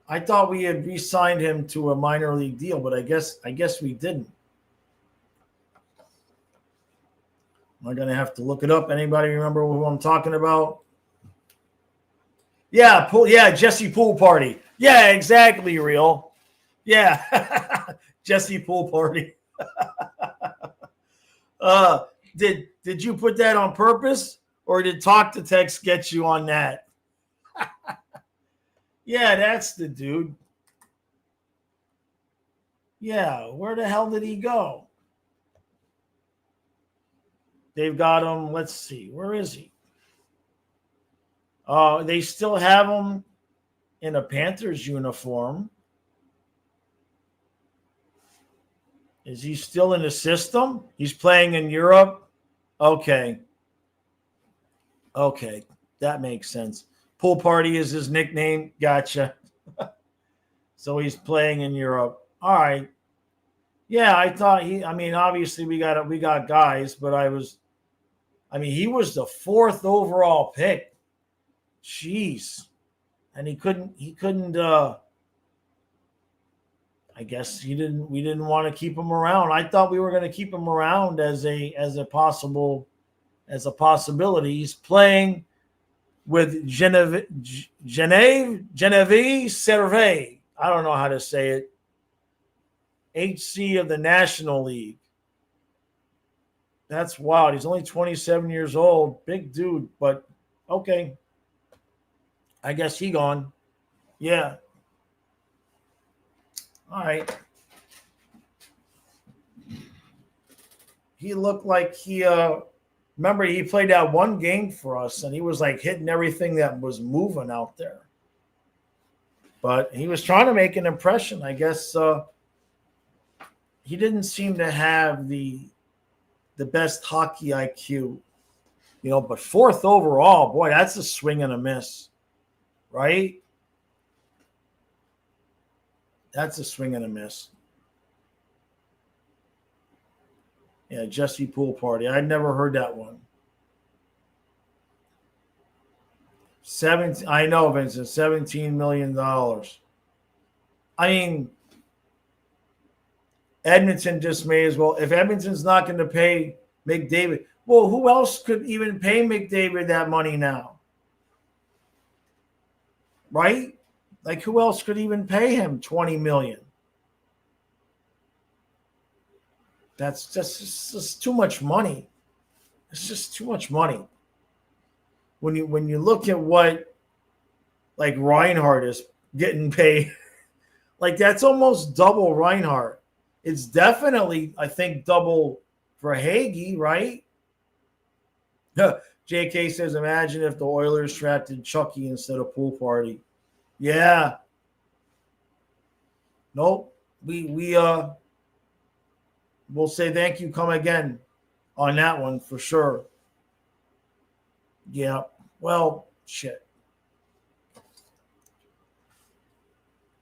I thought we had re-signed him to a minor league deal, but I guess we didn't. Am I going to have to look it up? Anybody remember who I'm talking about? Yeah, Jesse Pool Party. Yeah, exactly, real. Yeah, Jesse Pool Party. Did you put that on purpose, or did Talk to Text get you on that? Yeah, that's the dude. Yeah, where the hell did he go? They've got him. Let's see. Where is he? They still have him in a Panthers uniform. Is he still in the system? He's playing in Europe? Okay. That makes sense. Pool Party is his nickname. Gotcha. So he's playing in Europe. All right. Yeah, I thought obviously we got guys, but he was the 4th overall pick. Jeez. And he couldn't I guess we didn't want to keep him around. I thought we were going to keep him around as a possibility. He's playing with Genevieve Servais. I don't know how to say it. HC of the National League. That's wild. He's only 27 years old. Big dude, but okay. I guess he gone. Yeah. All right. He looked like he remember he played that one game for us and he was like hitting everything that was moving out there. But he was trying to make an impression. I guess he didn't seem to have the best hockey IQ, but fourth overall, boy, that's a swing and a miss, right? That's a swing and a miss. Yeah, Jesse Pool Party. I'd never heard that one. I know, Vincent, $17 million. I mean, Edmonton just may as well. If Edmonton's not going to pay McDavid, well, who else could even pay McDavid that money now? Right? Like, who else could even pay him $20 million? That's just too much money. It's just too much money. When you look at what like Reinhardt is getting paid, like that's almost double Reinhardt. It's definitely, I think, double for Hagee, right? JK says, imagine if the Oilers drafted Chucky instead of Pool Party. Yeah. Nope. We'll say thank you, come again on that one for sure. Yeah. Well, shit.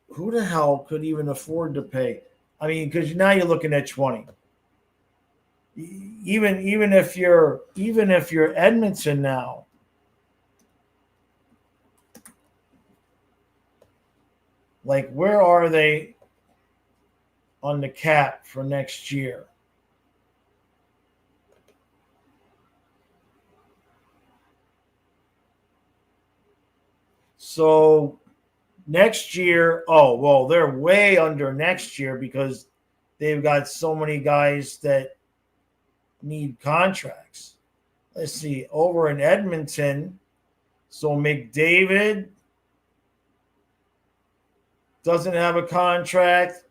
Who the hell could even afford to pay? I mean, because now you're looking at 20. Even if you're Edmonton now, like where are they on the cap for next year? So next year, they're way under next year because they've got so many guys that need contracts. Let's see, over in Edmonton, so McDavid doesn't have a contract.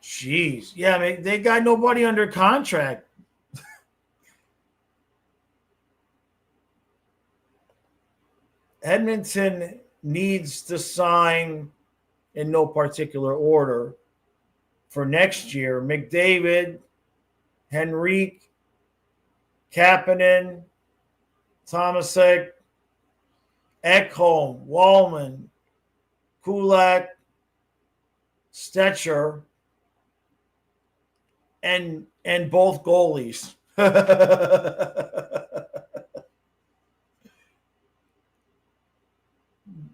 Jeez. Yeah, they got nobody under contract. Edmonton needs to sign in no particular order for next year. McDavid, Henrique, Kapanen, Tomasek, Ekholm, Wallman, Kulak, Stetcher, and both goalies.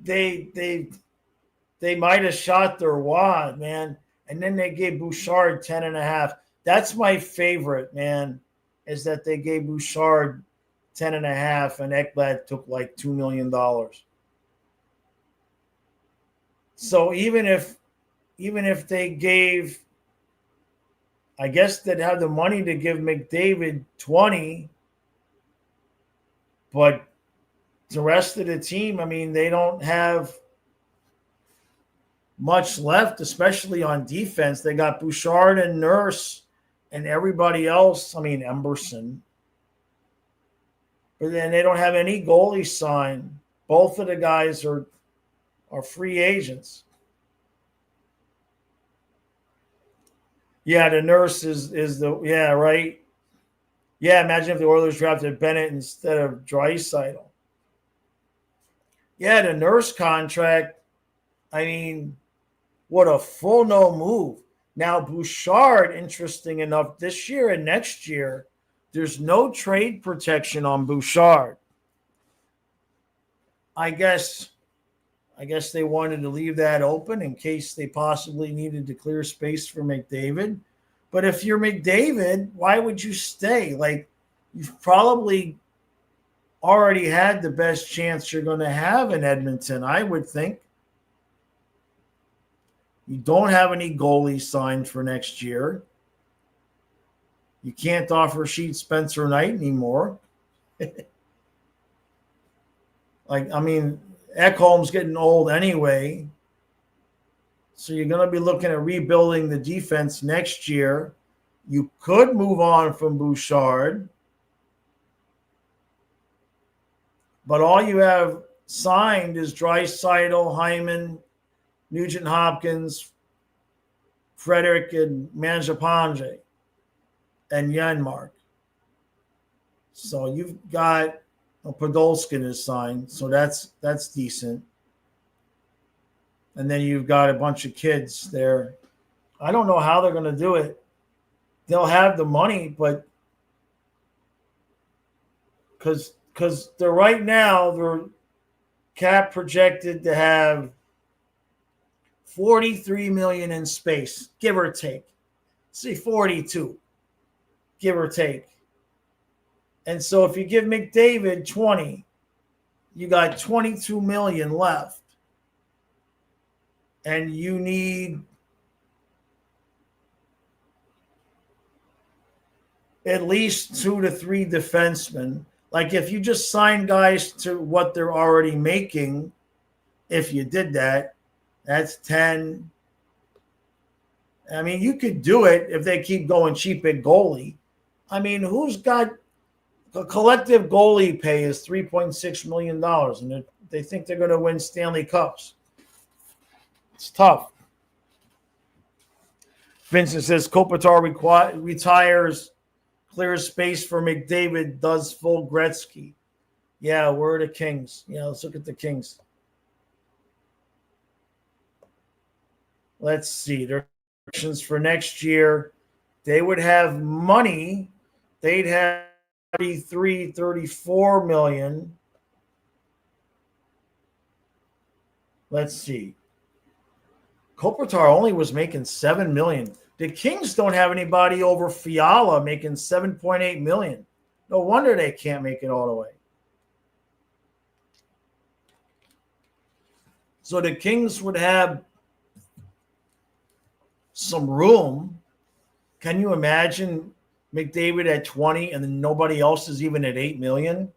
They might have shot their wad, man. And then they gave Bouchard 10.5. That's my favorite, man, is that they gave Bouchard 10.5 and Ekblad took like $2 million. So even if they gave, I guess they'd have the money to give McDavid 20, but the rest of the team, I mean, they don't have much left, especially on defense. They got Bouchard and Nurse and everybody else. I mean, Emberson. But then they don't have any goalie signed. Both of the guys are free agents. Yeah, the Nurse is right. Yeah, imagine if the Oilers drafted Bennett instead of Draisaitl. Yeah, the Nurse contract, I mean, what a full no move. Now, Bouchard, interesting enough, this year and next year, there's no trade protection on Bouchard. I guess they wanted to leave that open in case they possibly needed to clear space for McDavid. But if you're McDavid, why would you stay? Like, you've probably already had the best chance you're going to have in Edmonton, I would think. You don't have any goalies signed for next year. You can't offer Sheet Spencer Knight anymore. Ekholm's getting old anyway. So you're going to be looking at rebuilding the defense next year. You could move on from Bouchard. But all you have signed is Draisaitl, Hyman, Nugent Hopkins, Frederick, and Mangiapane, and Janmark. So you've got Podolskin is signed, so that's decent. And then you've got a bunch of kids there. I don't know how they're going to do it. They'll have the money, but because they're right now, they're cap projected to have $43 million in space, give or take. Say 42, give or take. And so if you give McDavid 20, you got $22 million left. And you need at least 2 to 3 defensemen. Like if you just sign guys to what they're already making, if you did that, that's 10. I mean, you could do it if they keep going cheap at goalie. I mean, who's got a collective goalie pay is $3.6 million, and they think they're going to win Stanley Cups. It's tough. Vincent says Kopitar retires, clears space for McDavid, does full Gretzky. Yeah, we're the Kings. Yeah, let's look at the Kings. Let's see. Their predictions for next year, they would have money. They'd have 34 million. Let's see. Kopitar only was making $7 million. The Kings don't have anybody over Fiala making $7.8 million. No wonder they can't make it all the way. So the Kings would have some room. Can you imagine McDavid at 20 and then nobody else is even at $8 million?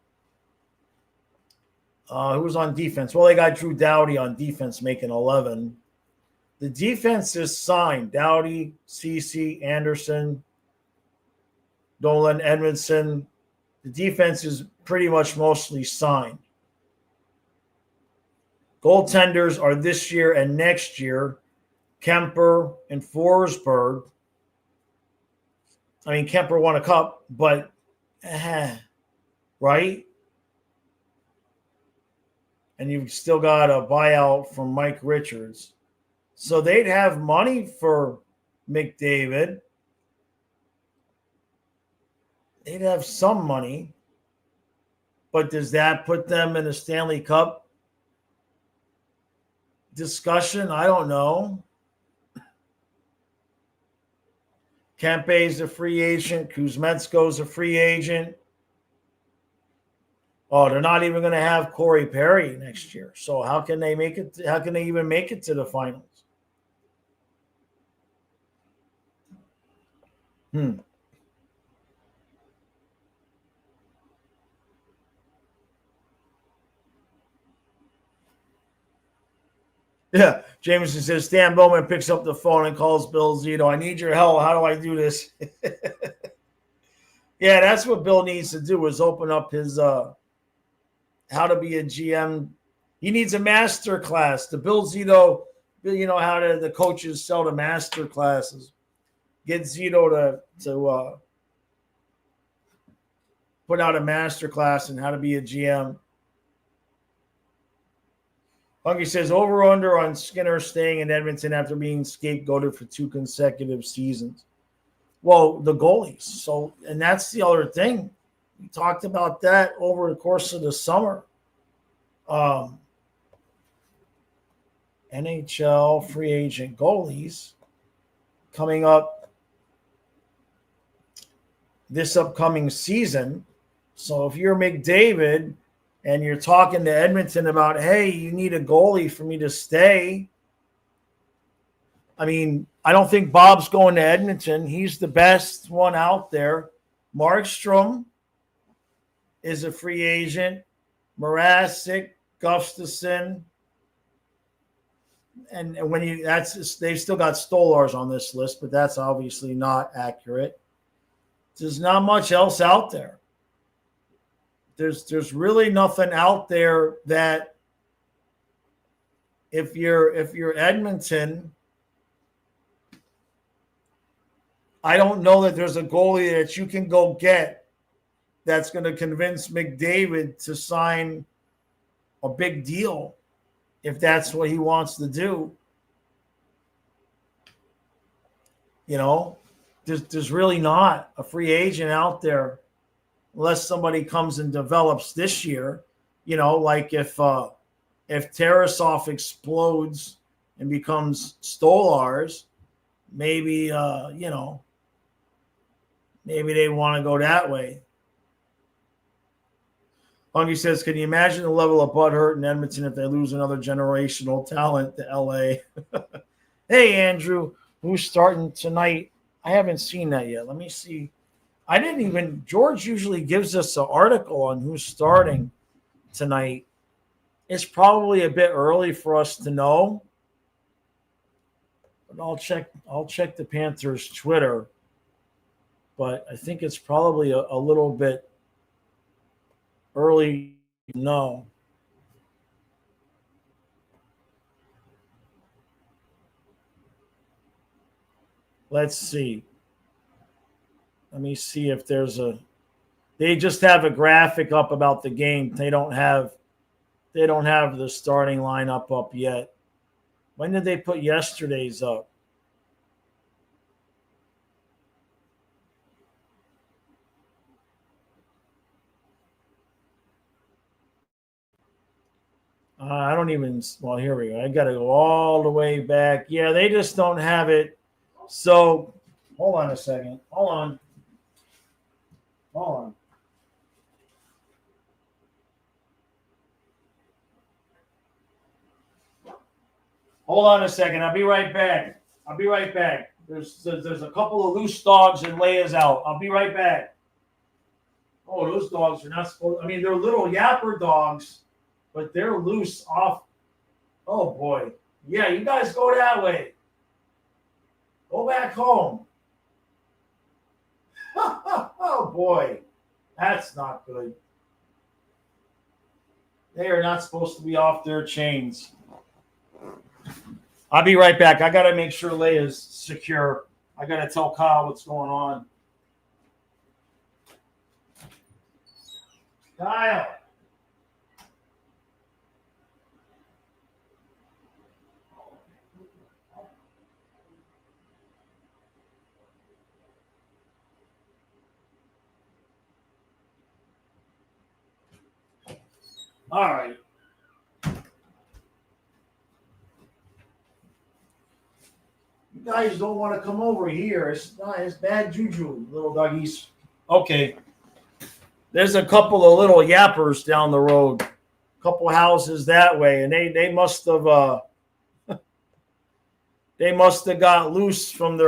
Who was on defense? Well, they got Drew Doughty on defense making 11. The defense is signed. Doughty, Ceci, Anderson, Dolan, Edmondson. The defense is pretty much mostly signed. Goaltenders are this year and next year. Kemper and Forsberg. I mean, Kemper won a cup, but right? And you've still got a buyout from Mike Richards. So they'd have money for McDavid. They'd have some money. But does that put them in a Stanley Cup discussion? I don't know. Kempe's a free agent. Kuzmensko's a free agent. Oh, they're not even going to have Corey Perry next year. So how can they make it? How can they even make it to the finals? Yeah, Jameson says Stan Bowman picks up the phone and calls Bill Zito. I need your help. How do I do this? Yeah, that's what Bill needs to do is open up his how to be a GM. He needs a master class. The Bill Zito, how the coaches sell the master classes. Get Zito to put out a master class on how to be a GM. Hunky says over under on Skinner staying in Edmonton after being scapegoated for 2 consecutive seasons. Well, the goalies. So, and that's the other thing. We talked about that over the course of the summer. NHL free agent goalies coming up this upcoming season. So if you're McDavid and you're talking to Edmonton about, hey, you need a goalie for me to stay, I mean, I don't think Bob's going to Edmonton. He's the best one out there. Markstrom is a free agent. Mrazek, Gustafsson, and when you they've still got Stolars on this list, but that's obviously not accurate. There's not much else out there. There's really nothing out there that if you're Edmonton, I don't know that there's a goalie that you can go get that's going to convince McDavid to sign a big deal if that's what he wants to do. There's really not a free agent out there unless somebody comes and develops this year. Like if Tarasov explodes and becomes Stolars, maybe maybe they want to go that way. Hungy says, can you imagine the level of butthurt in Edmonton if they lose another generational talent to LA? Hey, Andrew, who's starting tonight? I haven't seen that yet. Let me see. George usually gives us an article on who's starting tonight. It's probably a bit early for us to know. But I'll check the Panthers' Twitter. But I think it's probably a little bit early to know. Let's see. Let me see if there's they just have a graphic up about the game. They don't have the starting lineup up yet. When did they put yesterday's up? I don't even, well, here we go. I got to go all the way back. Yeah, they just don't have it. So, hold on a second. Hold on. Hold on a second. I'll be right back. There's a couple of loose dogs and Leia's out. I'll be right back. Oh, those dogs are not supposed, they're little yapper dogs, but they're loose off. Oh, boy. Yeah, you guys go that way. Go back home. Oh, boy. That's not good. They are not supposed to be off their chains. I'll be right back. I got to make sure Leia's secure. I got to tell Kyle what's going on. Kyle. All right. You guys don't want to come over here. It's bad juju, little doggies. Okay. There's a couple of little yappers down the road, a couple houses that way, and they must have got loose from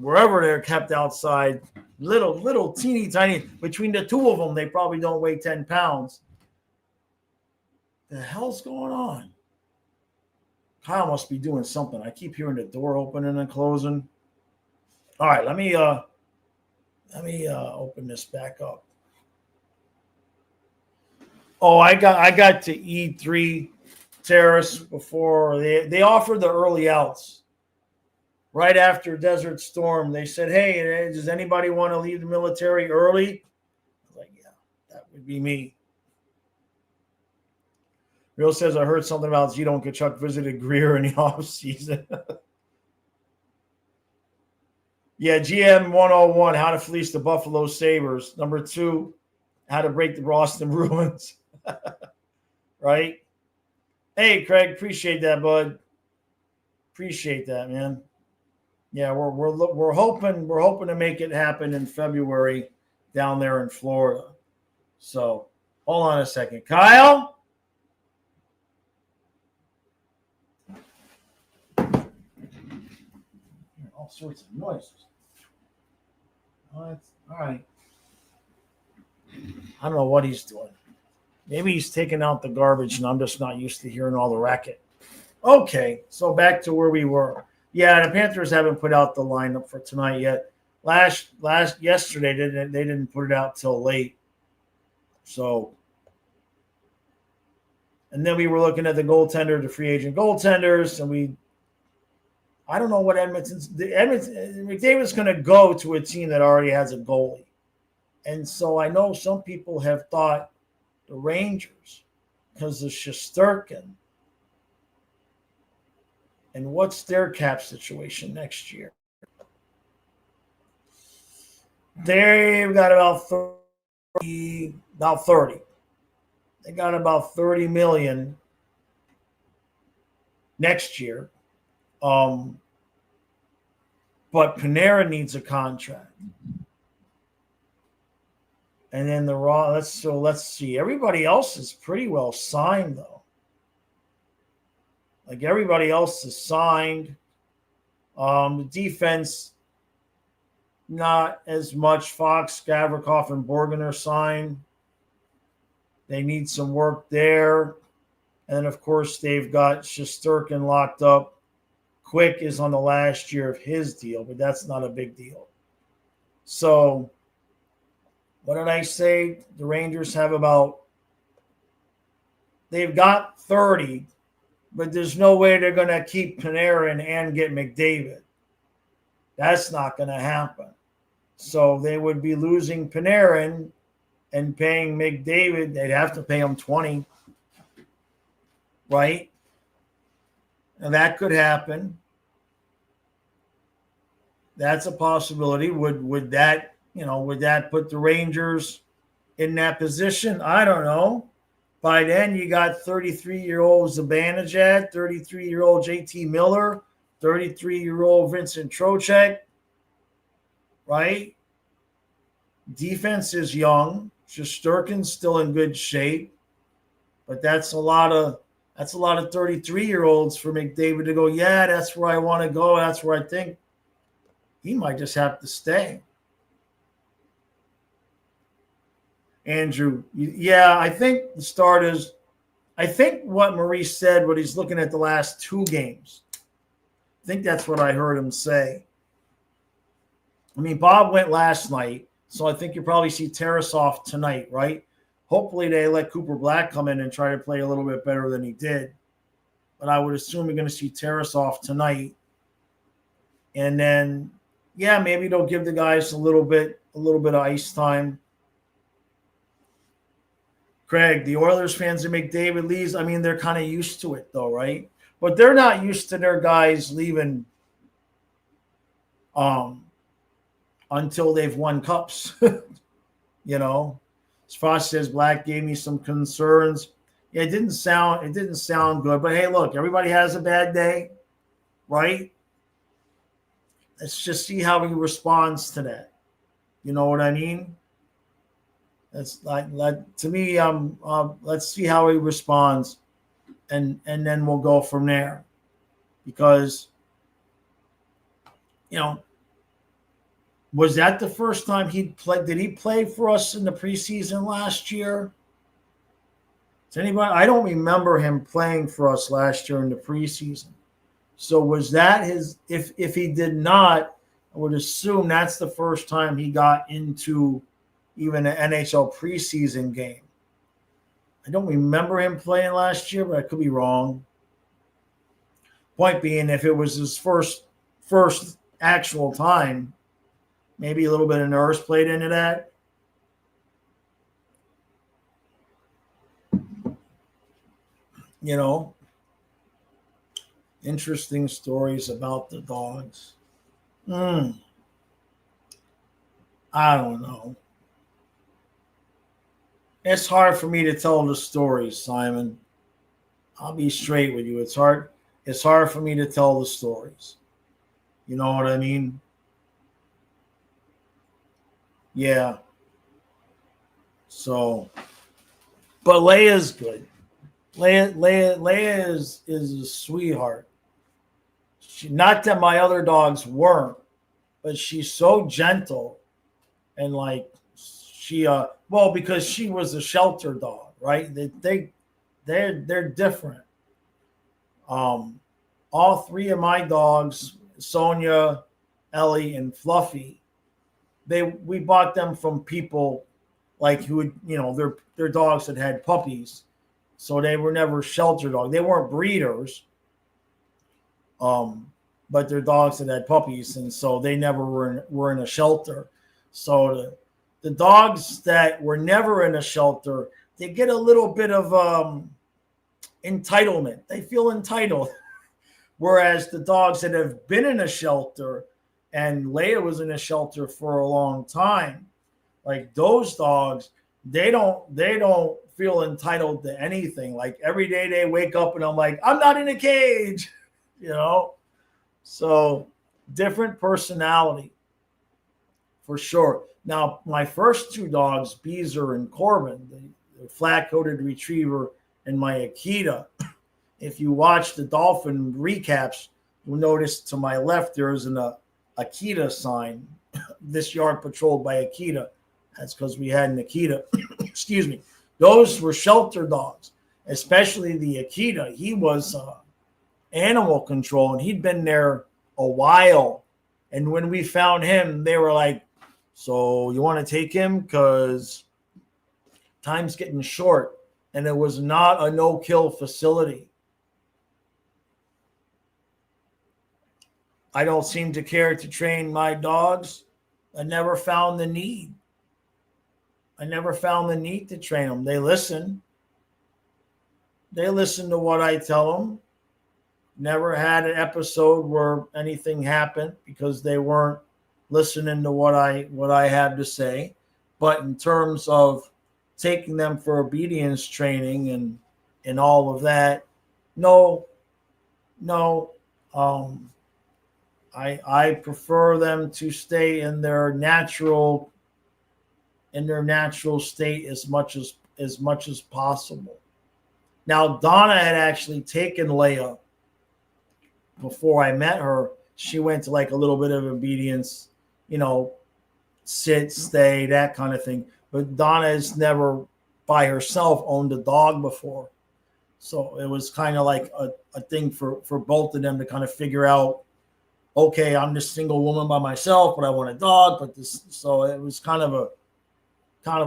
wherever they're kept outside. Little teeny tiny. Between the two of them, they probably don't weigh 10 pounds. The hell's going on? Kyle must be doing something. I keep hearing the door opening and closing. All right, let me open this back up. Oh, I got to E3 Terrace before they offered the early outs. Right after Desert Storm, they said, hey, does anybody want to leave the military early? I was like, yeah, that would be me. Real says, I heard something about Zito and Kachuk visited Greer in the offseason. Yeah, GM 101, how to fleece the Buffalo Sabres. Number 2, how to break the Boston Bruins. Right? Hey, Craig, appreciate that, bud. Appreciate that, man. Yeah, we're hoping to make it happen in February down there in Florida. So, hold on a second. Kyle? all sorts of noises. All right. I don't know what he's doing. Maybe he's taking out the garbage, and I'm just not used to hearing all the racket. Okay, so back to where we were. Yeah, the Panthers haven't put out the lineup for tonight yet. Yesterday they didn't put it out till late. So, and then we were looking at the free agent goaltenders, and I don't know what McDavid's going to go to a team that already has a goalie. And so I know some people have thought the Rangers, because of Shesterkin. And what's their cap situation next year? They've got about 30. They got about $30 million next year. But Panarin needs a contract. And then let's see. Everybody else is pretty well signed, though. Like, everybody else is signed. The defense, not as much. Fox, Gavrikov, and Borgen are signed. They need some work there. And then, of course, they've got Shesterkin locked up. Quick is on the last year of his deal, but that's not a big deal. So, what did I say? The Rangers have they've got 30, but there's no way they're going to keep Panarin and get McDavid. That's not going to happen. So they would be losing Panarin and paying McDavid. They'd have to pay him 20, right? And that could happen. That's a possibility. Would that put the Rangers in that position? I don't know. By then, you got 33-year-old Zibanejad, 33-year-old JT Miller, 33-year-old Vincent Trocheck, right? Defense is young. Shesterkin's still in good shape, but that's a lot of 33-year-olds for McDavid to go, yeah, that's where I want to go. That's where I think he might just have to stay. Andrew, yeah, I think the starters, I think what Maurice said, what he's looking at the last two games, I think that's what I heard him say. I mean, Bob went last night, so I think you probably see Tarasov tonight, right? Hopefully they let Cooper Black come in and try to play a little bit better than he did. But I would assume you're going to see Tarasov tonight. And then, yeah, maybe they'll give the guys a little bit of ice time. Craig, the Oilers fans that McDavid leaves, I mean, they're kind of used to it, though, right? But they're not used to their guys leaving until they've won cups. You know, as far as Black gave me some concerns. It didn't sound good. But hey, look, everybody has a bad day, right? Let's just see how he responds to that. You know what I mean? That's like to me. Let's see how he responds, and then we'll go from there. Because, you know, was that the first time he'd played? Did he play for us in the preseason last year? Does anybody? I don't remember him playing for us last year in the preseason. So was that his? If he did not, I would assume that's the first time he got into even an NHL preseason game. I don't remember him playing last year, but I could be wrong. Point being, if it was his first actual time, maybe a little bit of nerves played into that. You know, interesting stories about the dogs. I don't know. It's hard for me to tell the stories, Simon. I'll be straight with you. It's hard for me to tell the stories. You know what I mean? Yeah. So, but Leia's good. Leia is a sweetheart. not that my other dogs weren't, but she's so gentle and like because she was a shelter dog, right? They're different. All three of my dogs, Sonia, Ellie, and Fluffy, we bought them from people like who would, they're dogs that had puppies. So they were never shelter dogs. They weren't breeders. But they're dogs that had puppies, and so they never were in a shelter. So the dogs that were never in a shelter, they get a little bit of entitlement. They feel entitled. Whereas the dogs that have been in a shelter, and Leia was in a shelter for a long time, like those dogs, they don't feel entitled to anything. Like every day they wake up and I'm like, I'm not in a cage, So different personality for sure. Now, my first two dogs, Beezer and Corbin, the flat-coated retriever and my Akita, if you watch the Dolphin recaps, you'll notice to my left there is an Akita sign, this yard patrolled by Akita. That's because we had an Akita. Excuse me. Those were shelter dogs, especially the Akita. He was animal control, and he'd been there a while. And when we found him, they were like, so you want to take him? Because time's getting short. And it was not a no-kill facility. I don't seem to care to train my dogs. I never found the need. To train them. They listen. They listen to what I tell them. Never had an episode where anything happened because they weren't listening to what I had to say. But in terms of taking them for obedience training and all of that, no. I prefer them to stay in their natural state as much as possible. Now, Donna had actually taken Leia before I met her. She went to like a little bit of obedience, sit, stay, that kind of thing. But Donna has never by herself owned a dog before. So it was kind of like a thing for both of them to kind of figure out, okay, I'm this single woman by myself, but I want a dog. So it was kind of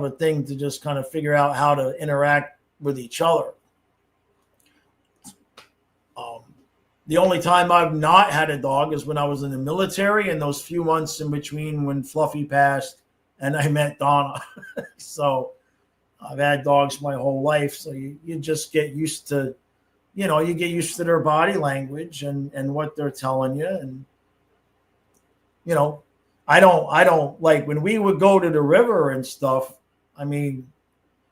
a thing to just kind of figure out how to interact with each other. The only time I've not had a dog is when I was in the military, and those few months in between when Fluffy passed and I met Donna. So I've had dogs my whole life. So you just get used to, you get used to their body language and what they're telling you. And, I don't like when we would go to the river and stuff. I mean,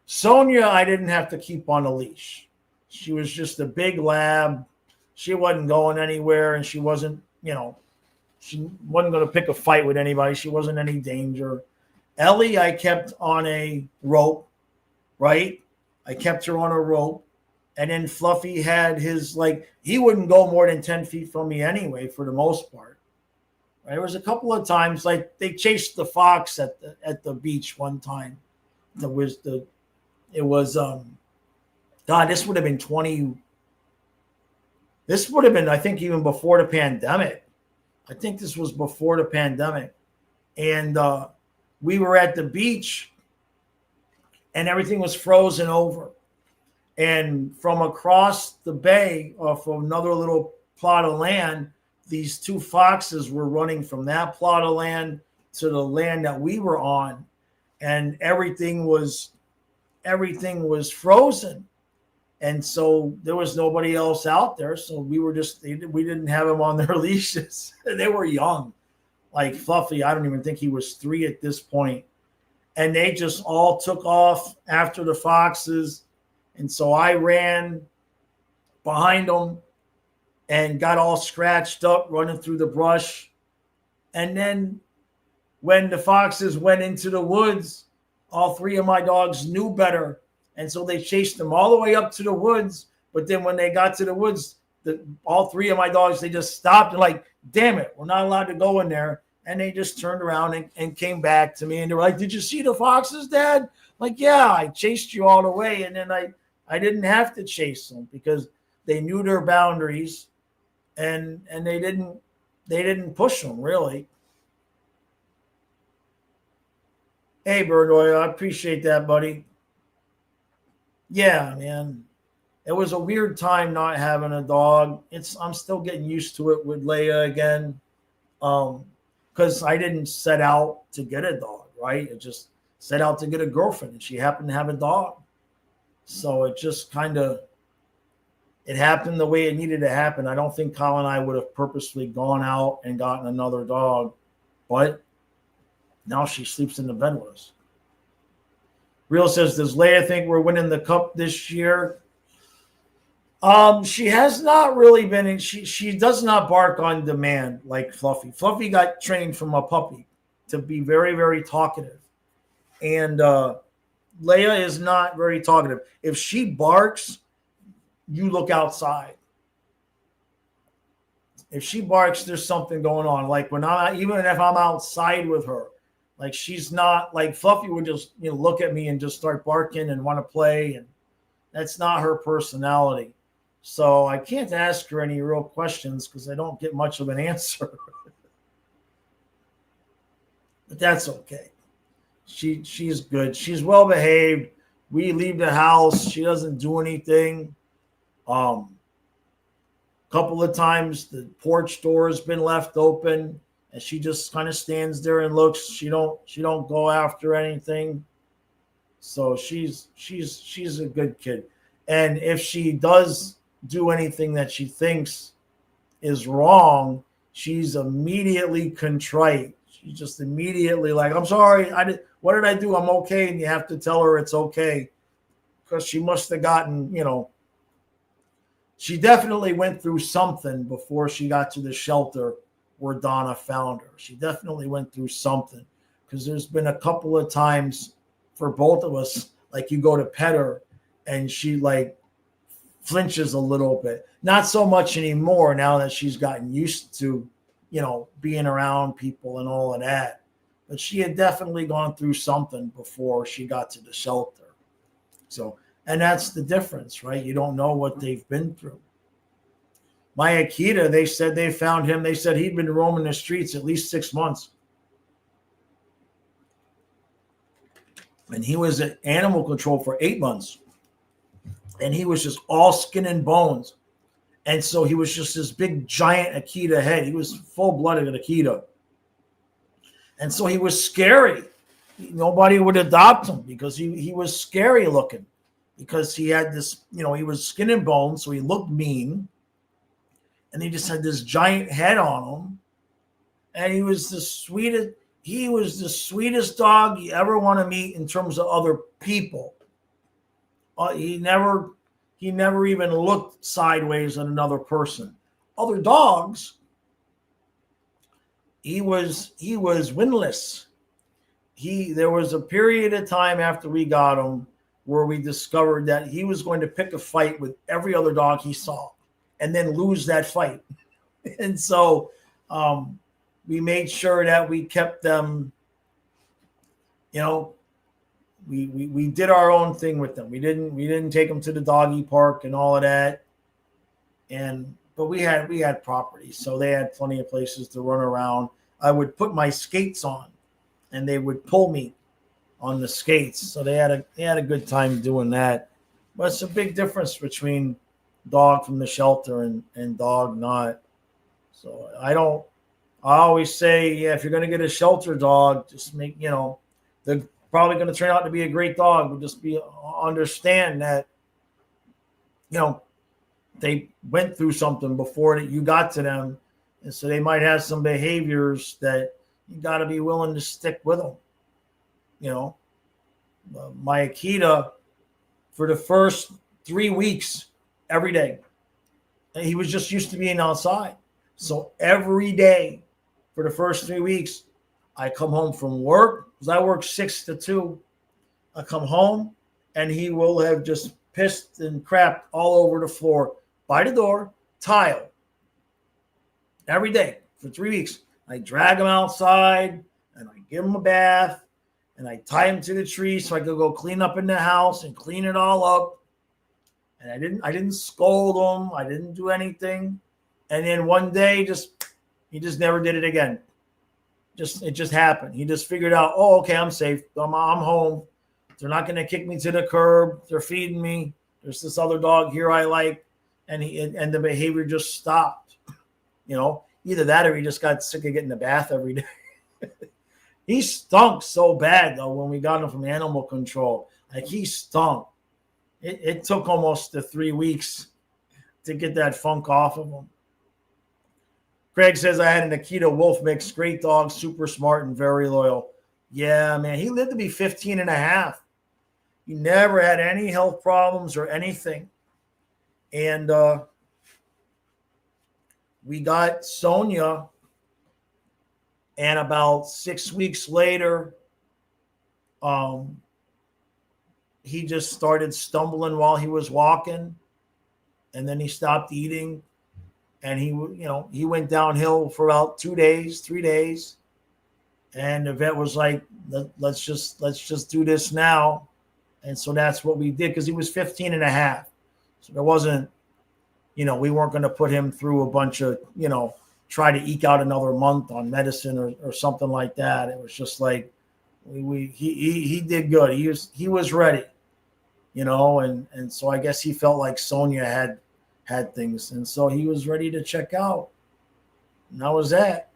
Sonia, I didn't have to keep on a leash. She was just a big lab. She wasn't going anywhere, and she wasn't going to pick a fight with anybody. She wasn't any danger. Ellie, I kept on a rope, right? I kept her on a rope. And then Fluffy had his, he wouldn't go more than 10 feet from me anyway, for the most part. Right? There was a couple of times, they chased the fox at the beach one time. This would have been, I think, even before the pandemic. I think this was before the pandemic. And we were at the beach, and everything was frozen over. And from across the bay, from another little plot of land, these two foxes were running from that plot of land to the land that we were on. And everything was frozen. And so there was nobody else out there. So we didn't have them on their leashes. They were young. Like Fluffy, I don't even think he was 3 at this point. And they just all took off after the foxes. And so I ran behind them and got all scratched up running through the brush. And then when the foxes went into the woods, all 3 of my dogs knew better. And so they chased them all the way up to the woods. But then when they got to the woods, all three of my dogs, they just stopped and like, damn it, we're not allowed to go in there. And they just turned around and came back to me. And they were like, did you see the foxes, Dad? I'm like, yeah, I chased you all the way. And then I didn't have to chase them because they knew their boundaries and they didn't push them really. Hey, Birdoy, I appreciate that, buddy. Yeah, man. It was a weird time not having a dog. I'm still getting used to it with Leia again. Because I didn't set out to get a dog, right? I just set out to get a girlfriend, and she happened to have a dog. So it just it happened the way it needed to happen. I don't think Kyle and I would have purposely gone out and gotten another dog, but now she sleeps in the bed with us. Real says, does Leia think we're winning the cup this year? She has not really been. She does not bark on demand like Fluffy. Fluffy got trained from a puppy to be very, very talkative, and Leia is not very talkative. If she barks, you look outside. If she barks, there's something going on. Like even if I'm outside with her, like she's not like Fluffy would just look at me and just start barking and want to play, and that's not her personality. So I can't ask her any real questions because I don't get much of an answer. But that's okay. She's good. She's well behaved. We leave the house. She doesn't do anything. Couple of times the porch door has been left open and she just kind of stands there and looks. She don't go after anything. So she's a good kid. And if she does do anything that she thinks is wrong, she's immediately contrite. She's just immediately like, I'm sorry, what did I do? I'm okay. And you have to tell her it's okay because she must have gotten, she definitely went through something before she got to the shelter where Donna found her. She definitely went through something because there's been a couple of times for both of us, like you go to pet her and she like flinches a little bit. Not so much anymore now that she's gotten used to, being around people and all of that. But she had definitely gone through something before she got to the shelter. So, and that's the difference, right? You don't know what they've been through. My Akita, they said they found him. They said he'd been roaming the streets at least 6 months. And he was at animal control for 8 months. And he was just all skin and bones. And so he was just this big, giant Akita head. He was full-blooded Akita. And so he was scary. Nobody would adopt him because he was scary looking. Because he had this, he was skin and bones, so he looked mean. And he just had this giant head on him. And he was the sweetest dog you ever want to meet in terms of other people. He never even looked sideways at another person. Other dogs, he was winless. There was a period of time after we got him where we discovered that he was going to pick a fight with every other dog he saw and then lose that fight. And so we made sure that we kept them, we did our own thing with them. We didn't take them to the doggy park and all of that. But we had property, so they had plenty of places to run around. I would put my skates on and they would pull me on the skates. So they had a good time doing that. But it's a big difference between dog from the shelter and dog not. So I always say, if you're going to get a shelter dog, just make, they're probably going to turn out to be a great dog, but just understand that, they went through something before that you got to them. And so they might have some behaviors that you got to be willing to stick with them. My Akita, for the first 3 weeks, every day, and he was just used to being outside. So every day for the first 3 weeks, I come home from work because I work 6 to 2. I come home and he will have just pissed and crapped all over the floor by the door tile every day for 3 weeks. I drag him outside and I give him a bath and I tie him to the tree so I could go clean up in the house and clean it all up. And I didn't scold him. I didn't do anything. And then one day he just never did it again. It just happened. He just figured out, oh, okay, I'm safe. I'm home. They're not going to kick me to the curb. They're feeding me. There's this other dog here I like. And the behavior just stopped. Either that or he just got sick of getting the bath every day. He stunk so bad, though, when we got him from animal control. Like, he stunk. It took almost 3 weeks to get that funk off of him. Craig says, I had an Akita Wolf mix. Great dog, super smart and very loyal. Yeah, man, he lived to be 15 and a half. He never had any health problems or anything. And we got Sonia, and about 6 weeks later, he just started stumbling while he was walking, and then he stopped eating, and he went downhill for about 2 days, 3 days, and the vet was like, let's just do this now. And so that's what we did, because he was 15 and a half. So there wasn't, we weren't going to put him through a bunch of, try to eke out another month on medicine or something like that. It was just like, he did good. He was ready, and so I guess he felt like Sonia had things. And so he was ready to check out. And that was that.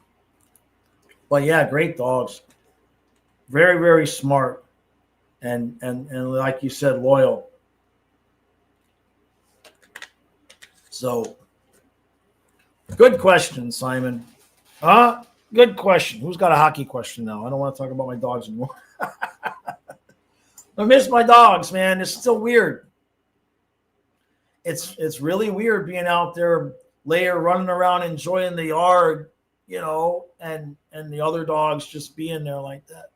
But yeah, great dogs. Very, very smart. And like you said, loyal. So, good question, Simon. Good question. Who's got a hockey question now? I don't want to talk about my dogs anymore. I miss my dogs, man. It's still weird. It's really weird being out there, Leia running around enjoying the yard, and the other dogs just being there like that.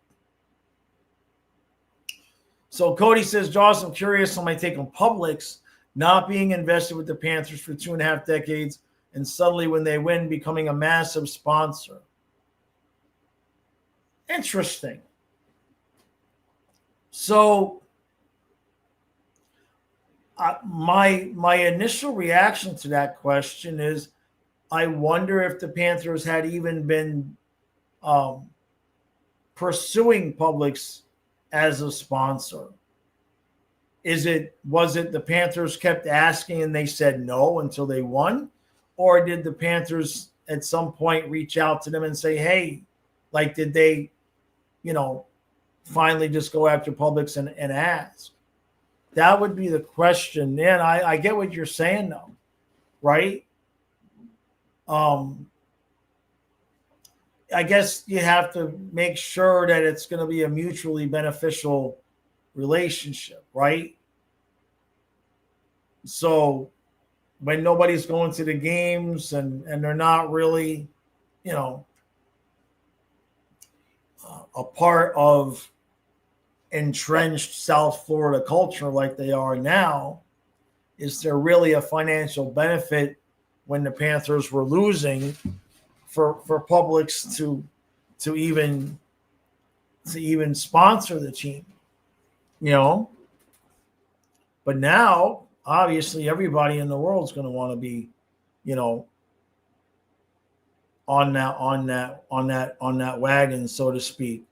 So Cody says, Josh, I'm curious on my take on Publix not being invested with the Panthers for 2.5 decades and suddenly when they win becoming a massive sponsor. Interesting. So my initial reaction to that question is I wonder if the Panthers had even been pursuing Publix as a sponsor. Was it the Panthers kept asking and they said no until they won? Or did the Panthers at some point reach out to them and say, hey, like, did they, finally just go after Publix and ask? That would be the question. And I get what you're saying, though, right? I guess you have to make sure that it's going to be a mutually beneficial relationship, right? So when nobody's going to the games and they're not really, a part of entrenched South Florida culture like they are now, is there really a financial benefit when the Panthers were losing for Publix to even sponsor the team, But now, obviously, everybody in the world is going to want to be, on that wagon, so to speak.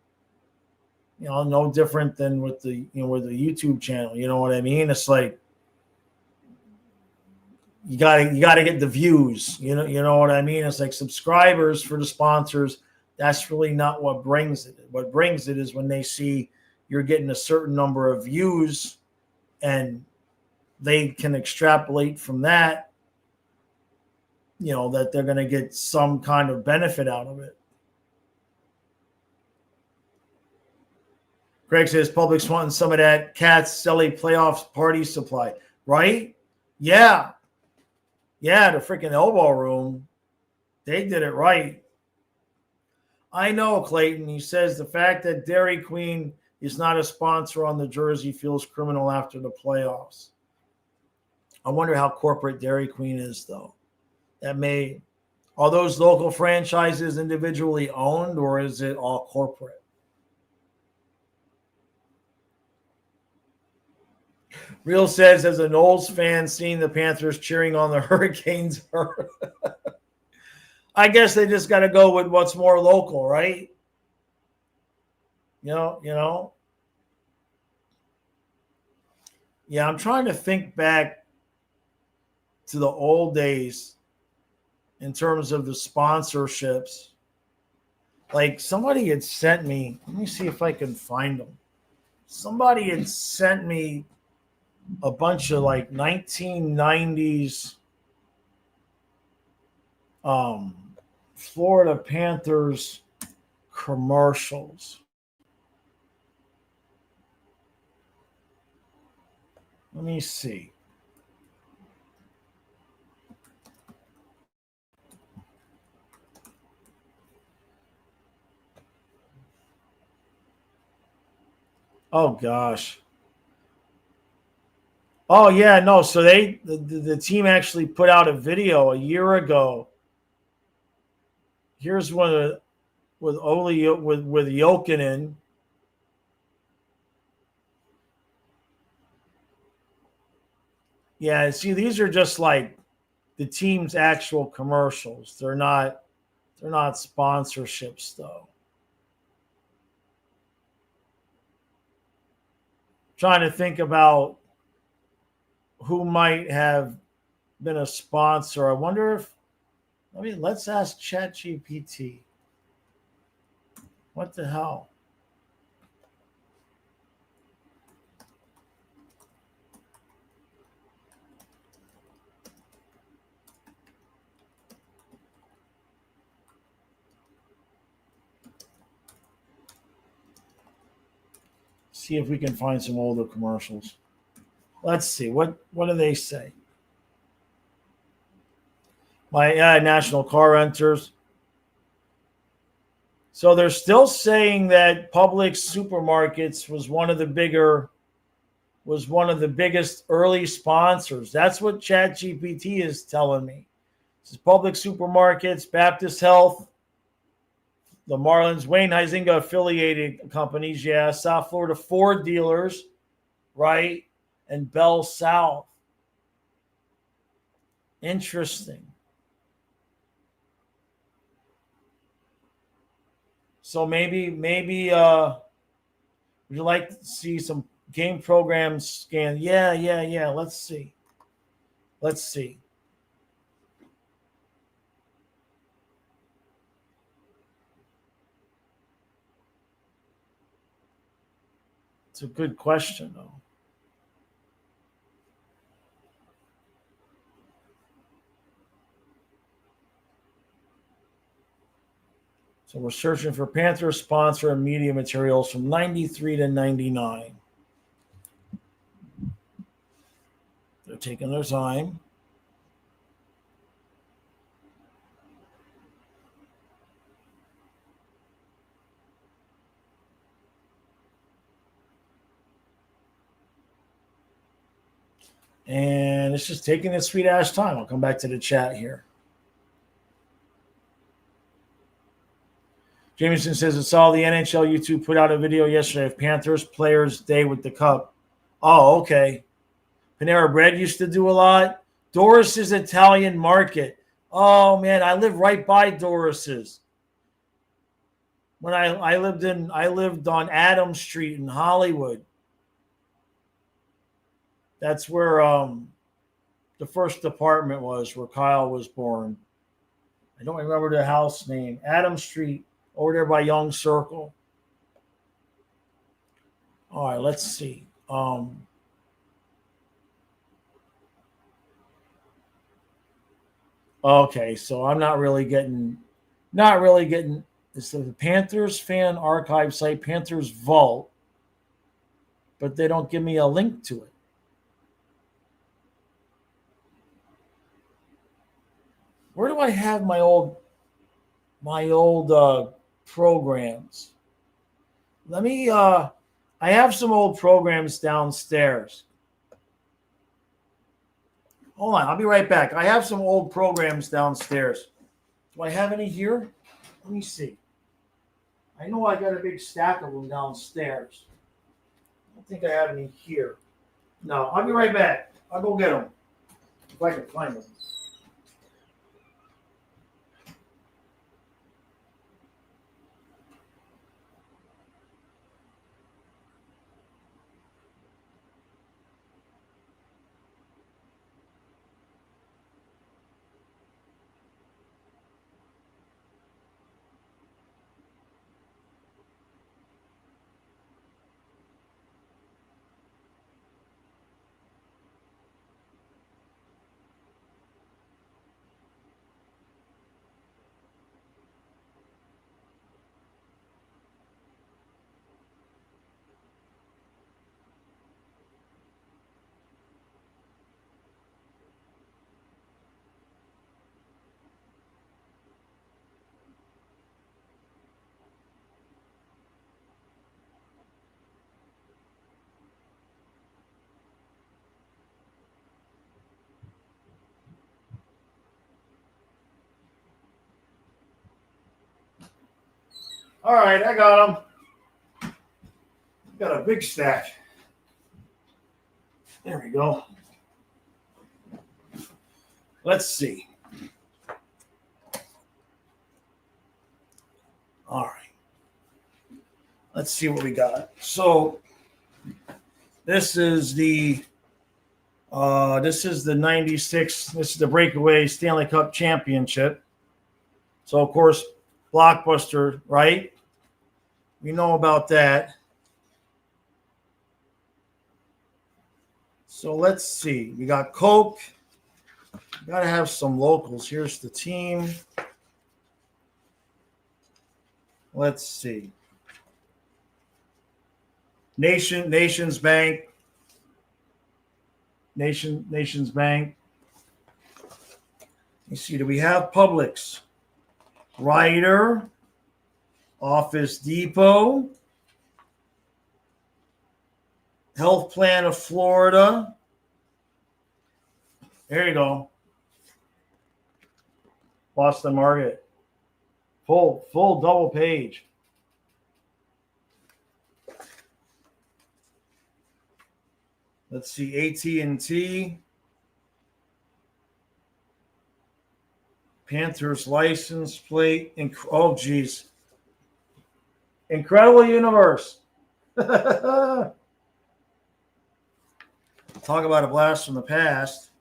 No different than with the with the YouTube channel. You know what I mean? It's like you gotta get the views. You know what I mean? It's like subscribers for the sponsors. That's really not what brings it. What brings it is when they see you're getting a certain number of views, and they can extrapolate from that, that they're going to get some kind of benefit out of it. Greg says Publix wanting some of that Cat's Selly playoffs party supply, right? Yeah. Yeah, the freaking elbow room. They did it right. I know, Clayton. He says the fact that Dairy Queen is not a sponsor on the jersey feels criminal after the playoffs. I wonder how corporate Dairy Queen is, though. Are those local franchises individually owned, or is it all corporate? Real says, as a Knowles fan, seeing the Panthers cheering on the Hurricanes hurt. I guess they just got to go with what's more local, right? You know. Yeah, I'm trying to think back to the old days in terms of the sponsorships. Like somebody had sent me, let me see if I can find them. Somebody had sent me a bunch of like 1990s Florida Panthers commercials. Let me see. Oh gosh. Oh yeah, no. So the team actually put out a video a year ago. Here's one with Oli with Jokinen. Yeah, see, these are just like the team's actual commercials. They're not sponsorships though. Trying to think about who might have been a sponsor. I wonder if let's ask ChatGPT. What the hell? See if we can find some older commercials. Let's see. What do they say? My National Car Renters. So they're still saying that Publix Supermarkets was one of the biggest early sponsors. That's what ChatGPT is telling me. This is Publix Supermarkets, Baptist Health, the Marlins, Wayne Huizinga affiliated companies, yeah, South Florida Ford dealers, right, and Bell South. Interesting. So maybe would you like to see some game programs scan? Yeah. Let's see. It's a good question, though. So we're searching for Panthers sponsor and media materials from 93 to 99. They're taking their time. And it's just taking its sweet ass time. I'll come back to the chat here. Jameson says, I saw the NHL YouTube put out a video yesterday of Panthers Players Day with the Cup. Oh, okay. Panera Bread used to do a lot. Doris's Italian Market. Oh, man, I live right by Doris's. When I lived on Adams Street in Hollywood. That's where the first apartment was, where Kyle was born. I don't remember the house name. Adams Street, over there by Young Circle. All right, let's see. Okay, so I'm not really getting. It's the Panthers fan archive site, Panthers Vault, but they don't give me a link to it. Where do I have my old programs? Let me. I have some old programs downstairs. Hold on, I'll be right back. I have some old programs downstairs. Do I have any here? Let me see. I know I got a big stack of them downstairs. I don't think I have any here. No, I'll be right back. I'll go get them if I can find them. All right, I got them. Got a big stack. There we go. Let's see. All right. Let's see what we got. So this is the 96. This is the breakaway Stanley Cup Championship. So of course, Blockbuster, right? We know about that. So let's see. We got Coke. Got to have some locals. Here's the team. Let's see. Nations Bank. Nations Bank. Let's see. Do we have Publix? Ryder. Office Depot. Health Plan of Florida. There you go. Boston Market. Full double page. Let's see, AT&T. Panthers license plate. Oh, geez. Incredible Universe. Talk about a blast from the past.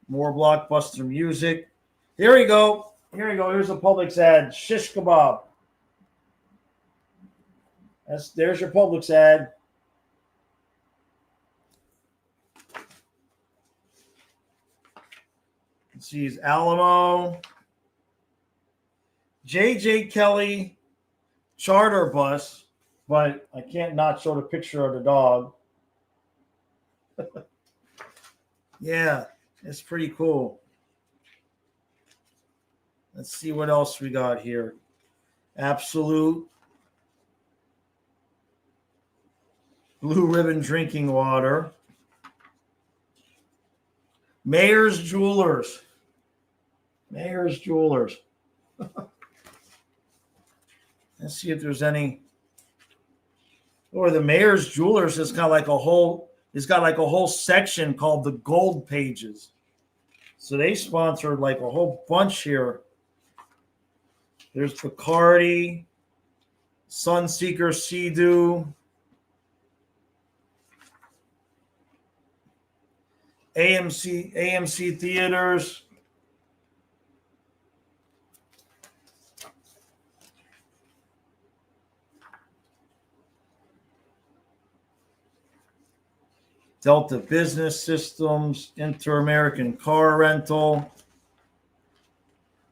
More Blockbuster music. Here we go. Here we go. Here's a Publix ad. Shish kebab. There's your Publix ad. Let's see, he's Alamo. J.J. Kelly charter bus, but I can't not show the picture of the dog. Yeah, it's pretty cool. Let's see what else we got here. Absolute Blue Ribbon drinking water. Mayor's Jewelers. Mayor's Jewelers. Let's see if there's any. Or the Mayor's Jewelers has got like a whole. It's got like a whole section called the Gold Pages. So they sponsored like a whole bunch here. There's Bacardi, Sunseeker Sea-Doo, AMC Theaters. Delta Business Systems, Inter-American Car Rental.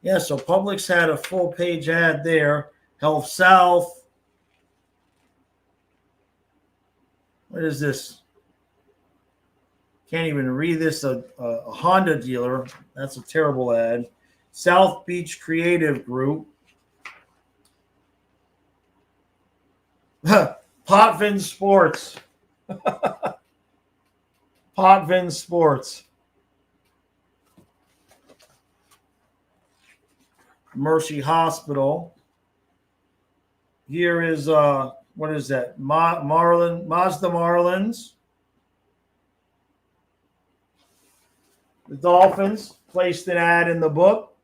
Yeah, so Publix had a full page ad there. Health South. What is this? Can't even read this. A Honda dealer. That's a terrible ad. South Beach Creative Group. Potvin Sports. Potvin Sports. Mercy Hospital. Here is what is that? Mazda Marlins. The Dolphins placed an ad in the book.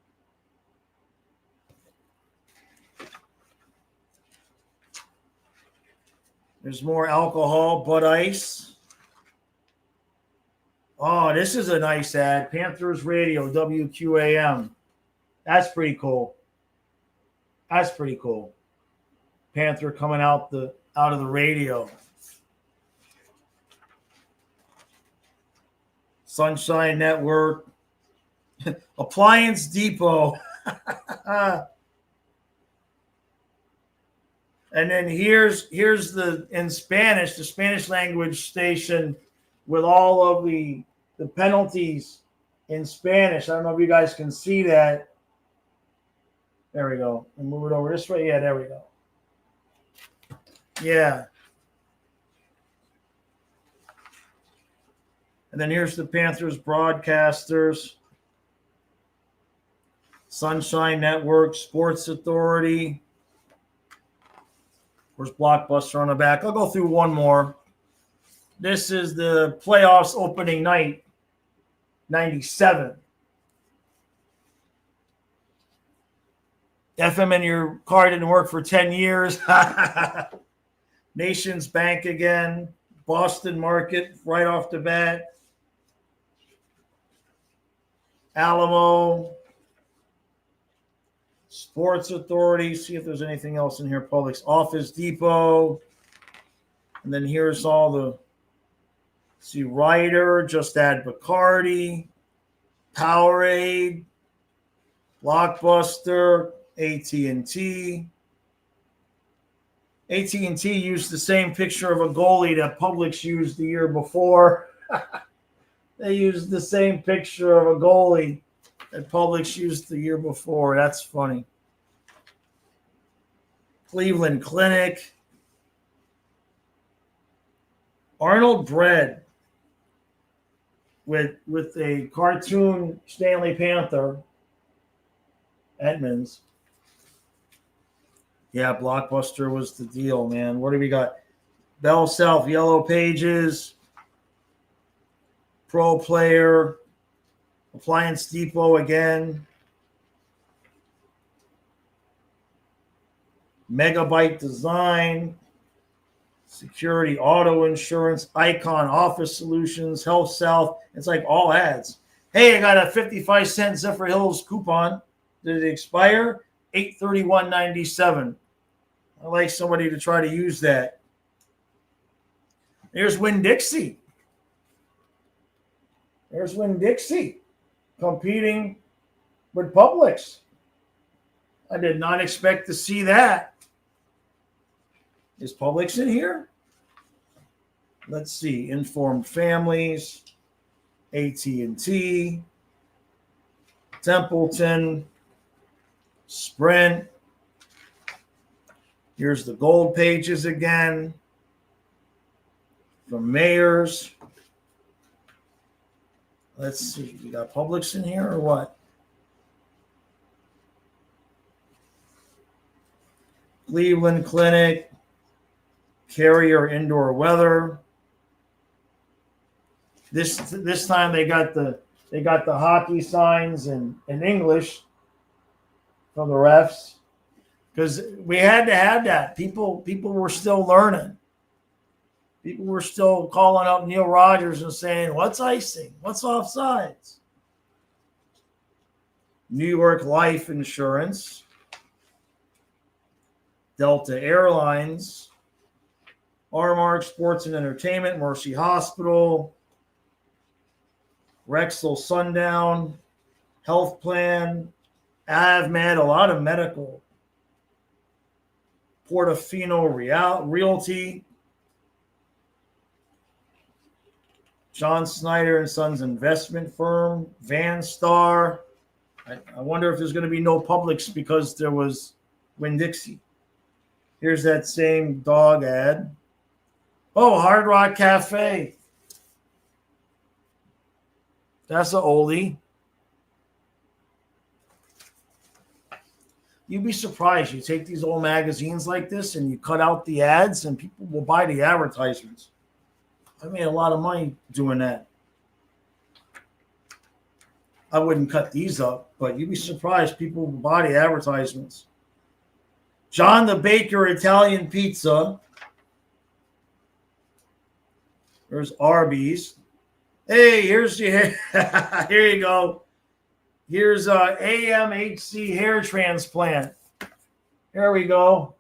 There's more alcohol, Bud Ice. Oh, this is a nice ad. Panthers Radio, WQAM. That's pretty cool. That's pretty cool. Panther coming out of the radio. Sunshine Network. Appliance Depot. And then here's the in Spanish, the Spanish language station with all of the penalties in Spanish. I don't know if you guys can see that. There we go. And move it over this way. Yeah, there we go. Yeah. And then here's the Panthers broadcasters. Sunshine Network, Sports Authority. There's Blockbuster on the back. I'll go through one more. This is the playoffs opening night, 97. FM in your car didn't work for 10 years. Nations Bank again. Boston Market right off the bat. Alamo. Sports Authority. See if there's anything else in here. Publix. Office Depot. And then here's all the, see, Ryder. Just Add Bacardi. Powerade. Blockbuster. AT&T. AT&T used the same picture of a goalie that Publix used the year before. They used the same picture of a goalie that Publix used the year before. That's funny. Cleveland Clinic. Arnold Bread with a cartoon Stanley Panther. Edmonds. Yeah, Blockbuster was the deal, man. What do we got? Bell South, Yellow Pages, Pro Player, Appliance Depot again, Megabyte Design, Security Auto Insurance, Icon Office Solutions, Health South. It's like all ads. Hey, I got a 55-cent Zephyr Hills coupon. Did it expire? $831.97. I'd like somebody to try to use that. There's Winn-Dixie. There's Winn-Dixie competing with Publix. I did not expect to see that. Is Publix in here? Let's see. Informed Families, AT&T, Templeton, Sprint. Here's the gold pages again from Mayors. Let's see. You got Publix in here or what? Cleveland Clinic, Carrier Indoor Weather. This time they got the hockey signs in English from the refs, because we had to have that. People were still learning. People were still calling up Neil Rogers and saying, "What's icing? What's offsides?" New York Life Insurance, Delta Airlines, R-Mark Sports and Entertainment, Mercy Hospital, Rexel Sundown, Health Plan, AvMed, a lot of medical, Portofino Realty, John Snyder and Sons Investment Firm, Vanstar. I wonder if there's going to be no Publix because there was Winn-Dixie. Here's that same dog ad. Oh, Hard Rock Cafe. That's an oldie. You'd be surprised. You take these old magazines like this and you cut out the ads and people will buy the advertisements. I made a lot of money doing that. I wouldn't cut these up, but you'd be surprised. People will buy the advertisements. John the Baker Italian Pizza. There's Arby's. Hey, here's your here you go. Here's AMHC hair transplant. There we go.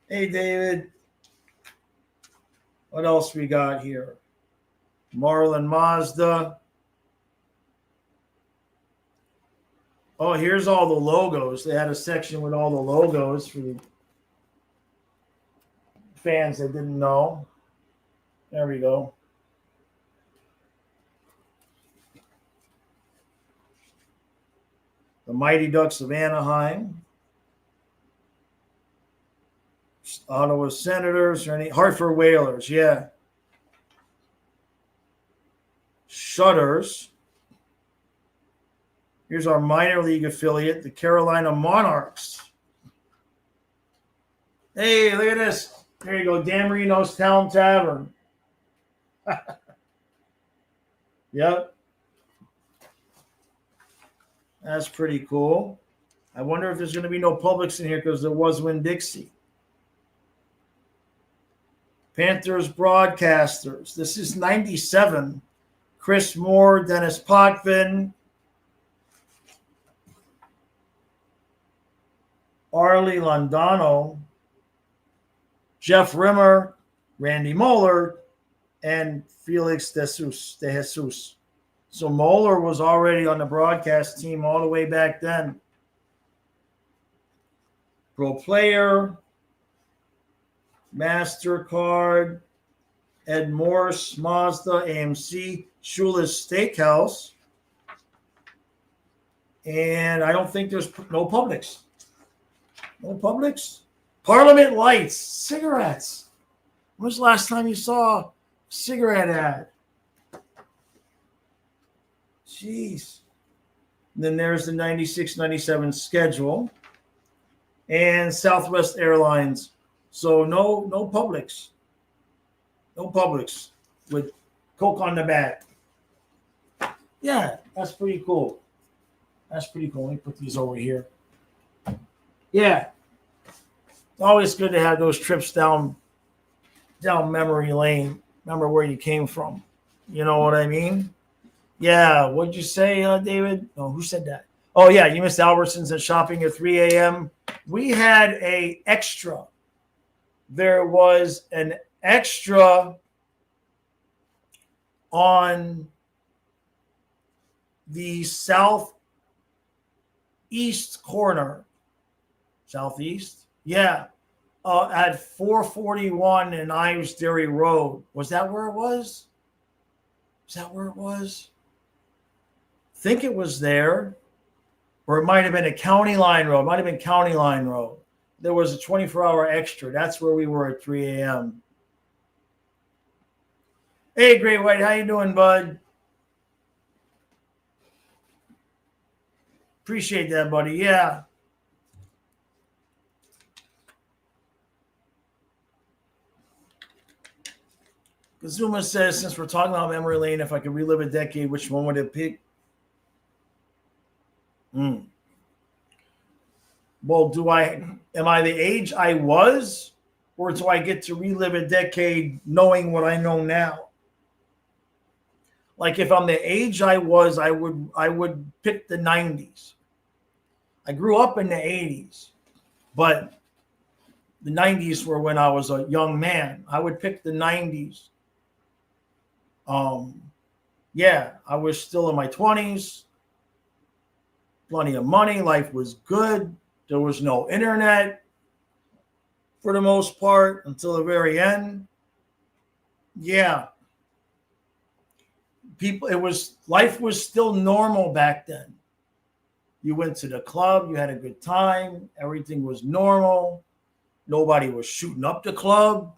Hey, David. What else we got here? Marlin Mazda. Oh, here's all the logos. They had a section with all the logos for the fans that didn't know. There we go. The Mighty Ducks of Anaheim. Ottawa Senators or any Hartford Whalers, yeah. Shutters. Here's our minor league affiliate, the Carolina Monarchs. Hey, look at this. There you go, Dan Marino's Town Tavern. Yep. That's pretty cool. I wonder if there's going to be no Publix in here because there was Winn-Dixie. Panthers broadcasters. This is 97. Chris Moore, Dennis Potvin, Arlie Londano, Jeff Rimmer, Randy Moeller, and Felix de Jesus. So Moeller was already on the broadcast team all the way back then. Pro Player, MasterCard, Ed Morse, Mazda, AMC, Shula's Steakhouse. And I don't think there's no Publix. No Publix? Parliament Lights, cigarettes. When was the last time you saw a cigarette ad? Jeez. And then there's the 96-97 schedule. And Southwest Airlines. So no Publix. No Publix with Coke on the back. Yeah, that's pretty cool. That's pretty cool. Let me put these over here. Yeah. It's always good to have those trips down memory lane. Remember where you came from. You know what I mean? Yeah. What'd you say, David? Oh, who said that? Oh, yeah. You missed Albertsons and shopping at 3 a.m. We had a extra. There was an extra on the southeast corner. Southeast? Yeah. At 441 and Ives Dairy Road. Was that where it was? Is that where it was? I think it was there. Or it might have been a County Line Road. It might have been County Line Road. There was a 24-hour extra. That's where we were at 3 a.m. Hey, Great White. How you doing, bud? Appreciate that, buddy. Yeah. Kazuma says, since we're talking about memory lane, if I could relive a decade, which one would it pick? Well, am I the age I was, or do I get to relive a decade knowing what I know now? Like if I'm the age I was, I would pick the 90s. I grew up in the 80s, but the 90s were when I was a young man. I would pick the 90s. Yeah, I was still in my 20s. Plenty of money. Life was good. There was no internet for the most part until the very end. Yeah. Life was still normal back then. You went to the club, you had a good time, everything was normal. Nobody was shooting up the club.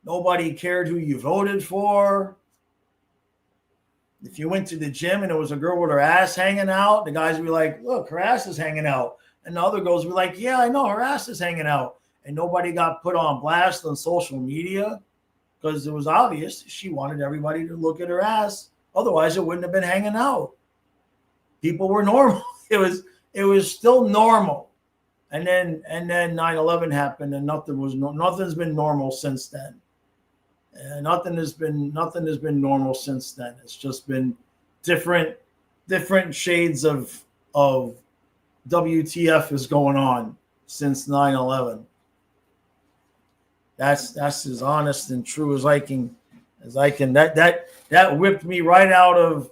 Nobody cared who you voted for. If you went to the gym and there was a girl with her ass hanging out, the guys would be like, look, her ass is hanging out. And the other girls would be like, yeah, I know, her ass is hanging out. And nobody got put on blast on social media because it was obvious she wanted everybody to look at her ass. Otherwise, it wouldn't have been hanging out. People were normal. It was still normal. And then 9/11 happened, and nothing's been normal since then. And nothing has been normal since then. It's just been different shades of WTF is going on since 9/11. That's as honest and true as I can. That whipped me right out of.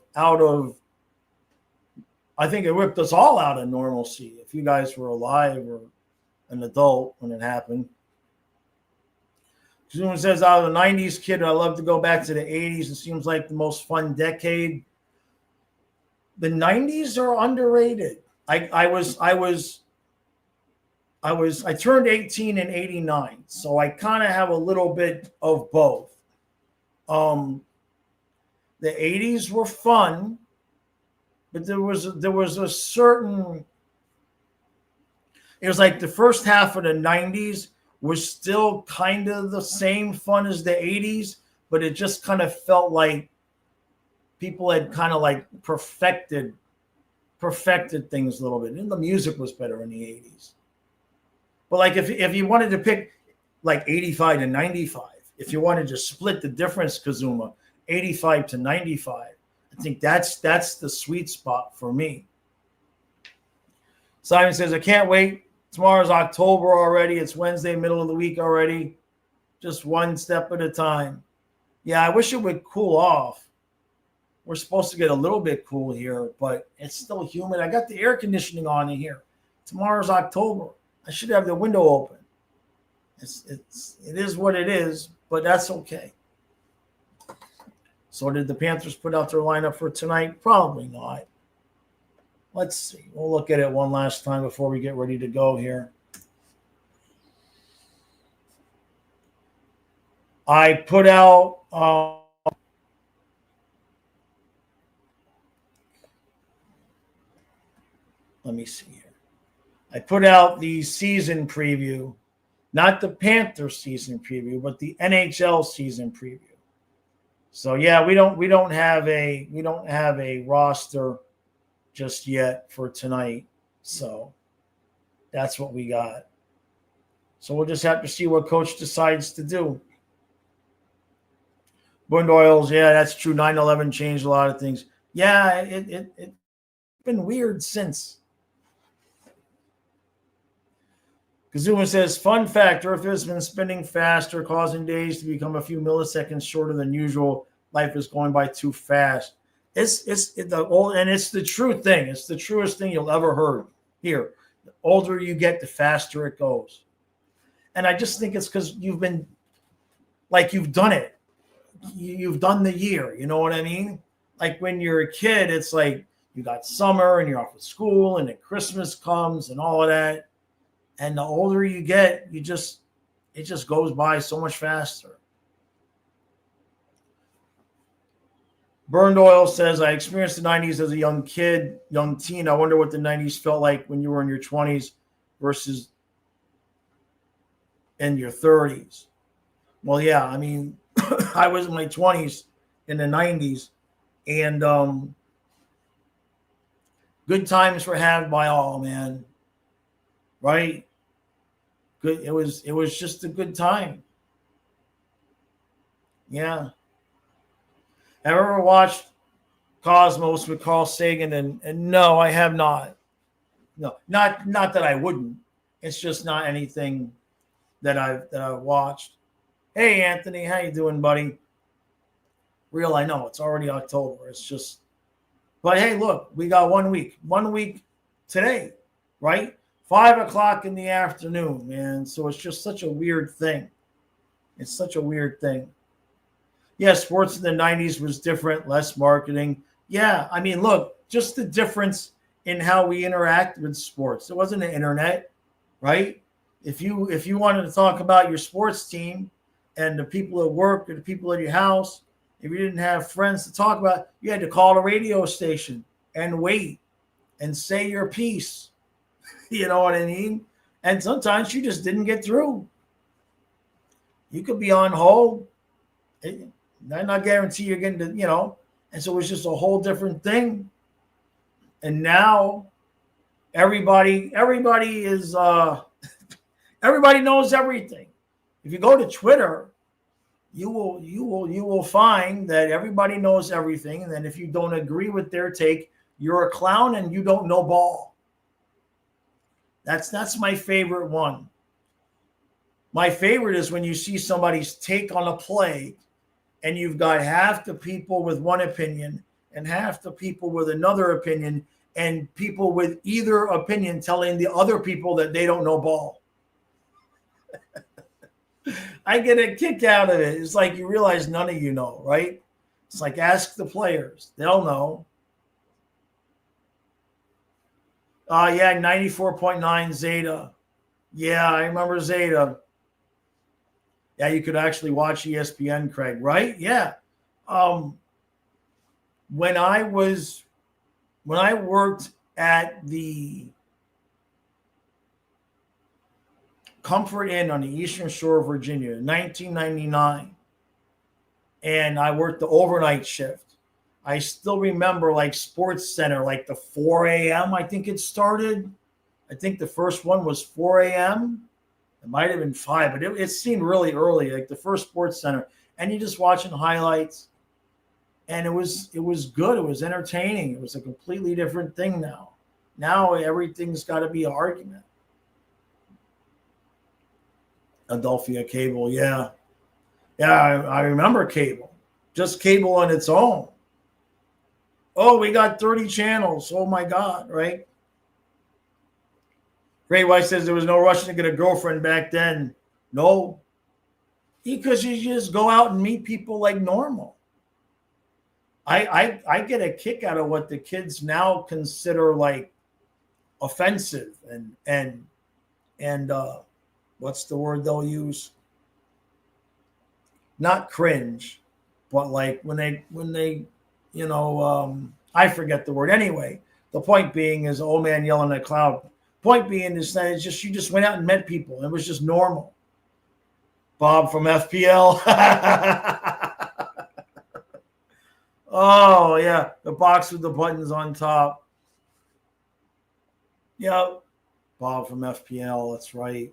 I think it whipped us all out of normalcy. If you guys were alive or an adult when it happened. Someone says, out of the 90s kid, I love to go back to the 80s. It seems like the most fun decade. The 90s are underrated. I turned 18 in 89, so I kind of have a little bit of both. The 80s were fun, but there was a certain. It was like the first half of the 90s was still kind of the same fun as the 80s, but it just kind of felt like people had kind of like perfected things a little bit. And the music was better in the 80s. But like if you wanted to pick like 85 to 95, if you wanted to split the difference, Kazuma, 85 to 95, I think that's the sweet spot for me. Simon says, I can't wait. Tomorrow's October already. It's Wednesday, middle of the week already. Just one step at a time. Yeah, I wish it would cool off. We're supposed to get a little bit cool here, but it's still humid. I got the air conditioning on in here. Tomorrow's October. I should have the window open. It is what it is, but that's okay. So did the Panthers put out their lineup for tonight? Probably not. Let's see. We'll look at it one last time before we get ready to go here. I put out let me see here. I put out the season preview, not the Panthers season preview, but the NHL season preview. So yeah, we don't have a roster just yet for tonight. So that's what we got. So we'll just have to see what coach decides to do. Wind oils, yeah, that's true. 9/11 changed a lot of things. Yeah, it's been weird since. Kazuma says, fun fact, Earth has been spinning faster, causing days to become a few milliseconds shorter than usual. Life is going by too fast. It's the true thing. It's the truest thing you'll ever hear. The older you get, the faster it goes. And I just think it's because you've done it. You've done the year. You know what I mean? Like when you're a kid, it's like you got summer and you're off of school and then Christmas comes and all of that. And the older you get, it just goes by so much faster. Burned Oil says, I experienced the 90s as a young teen. I wonder what the 90s felt like when you were in your 20s versus in your 30s. Well, yeah, I mean, I was in my 20s in the 90s, and good times were had by all, man. Right? Good. It was just a good time. Yeah. Have you ever watched Cosmos with Carl Sagan? And no, I have not. No, not that I wouldn't. It's just not anything that I've watched. Hey, Anthony, how you doing, buddy? Real, I know it's already October. It's just, but hey, look, we got 1 week. 1 week today, right? 5:00 in the afternoon, man. So it's just such a weird thing. It's such a weird thing. Yeah, sports in the 90s was different, less marketing. Yeah, I mean, look, just the difference in how we interact with sports. It wasn't the internet, right? If you wanted to talk about your sports team and the people at work or the people at your house, if you didn't have friends to talk about, you had to call the radio station and wait and say your piece. You know what I mean? And sometimes you just didn't get through. You could be on hold. I'm not guarantee you're getting to, and so it was just a whole different thing. And now everybody is everybody knows everything. If you go to Twitter, you will find that everybody knows everything. And then if you don't agree with their take, you're a clown and you don't know ball. That's my favorite one. My favorite is when you see somebody's take on a play and you've got half the people with one opinion and half the people with another opinion, and people with either opinion telling the other people that they don't know ball. I get a kick out of it. It's like you realize none of you know, right? It's like ask the players. They'll know. Yeah, 94.9 Zeta. Yeah, I remember Zeta. Yeah, you could actually watch ESPN, Craig, right? Yeah. When I worked at the Comfort Inn on the Eastern Shore of Virginia in 1999, and I worked the overnight shift, I still remember like Sports Center, like the 4 a.m. I think it started. I think the first one was 4 a.m. It might have been 5, but it seemed really early, like the first Sports Center. And you're just watching highlights. And it was good. It was entertaining. It was a completely different thing now. Now everything's got to be an argument. Adelphia Cable, yeah. Yeah, I remember cable. Just cable on its own. Oh, we got 30 channels. Oh, my God, right? Great White says there was no rush to get a girlfriend back then. No. Because you just go out and meet people like normal. I get a kick out of what the kids now consider like offensive and what's the word they'll use? Not cringe, but like when they I forget the word. Anyway, the point being is old man yelling at cloud. Point being is that it's just you just went out and met people. It was just normal. Bob from FPL. Oh, yeah. The box with the buttons on top. Yep. Bob from FPL. That's right.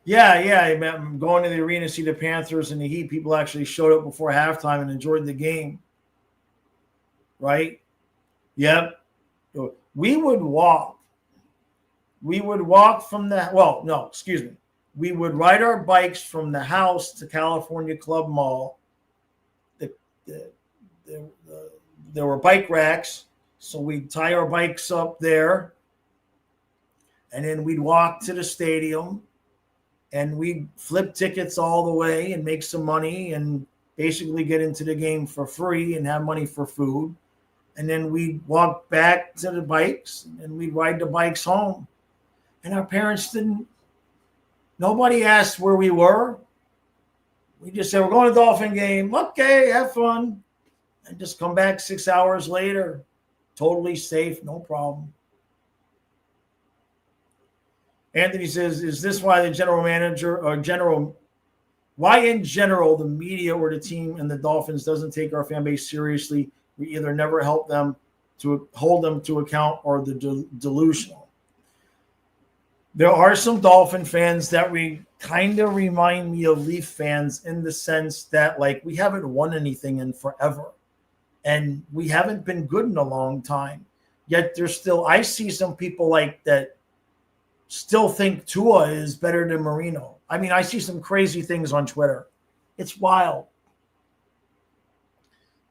Yeah. I'm going to the arena to see the Panthers and the Heat. People actually showed up before halftime and enjoyed the game. Right? Yep. We would walk from we would ride our bikes from the house to California Club Mall. There were bike racks, so we'd tie our bikes up there, and then we'd walk to the stadium, and we'd flip tickets all the way and make some money and basically get into the game for free and have money for food. And then we'd walk back to the bikes, and we'd ride the bikes home. And our parents nobody asked where we were. We just said, we're going to the Dolphin game. Okay, have fun. And just come back 6 hours later. Totally safe, no problem. Anthony says, is this why the why in general the media or the team and the Dolphins doesn't take our fan base seriously? We either never help them to hold them to account or the delusional. There are some Dolphin fans that kind of remind me of Leaf fans in the sense that, like, we haven't won anything in forever. And we haven't been good in a long time. Yet I see some people like that still think Tua is better than Marino. I mean, I see some crazy things on Twitter. It's wild.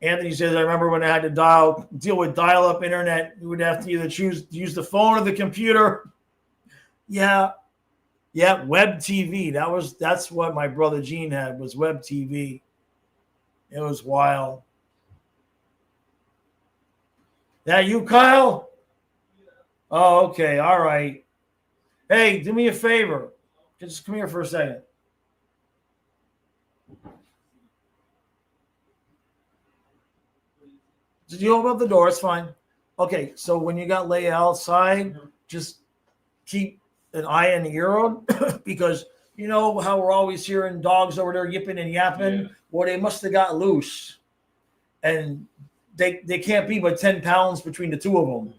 Anthony says, I remember when I had to deal with dial-up internet, you would have to either use the phone or the computer. Yeah, web TV. That's what my brother Gene had, was web TV. It was wild. That you, Kyle? Oh, okay. All right. Hey, do me a favor. Just come here for a second. Did you open up the door? It's fine. Okay, so when you got Leia outside, just keep an eye and ear on because you know how we're always hearing dogs over there yipping and yapping? Yeah. Well, they must have got loose. And they can't be but 10 pounds between the two of them.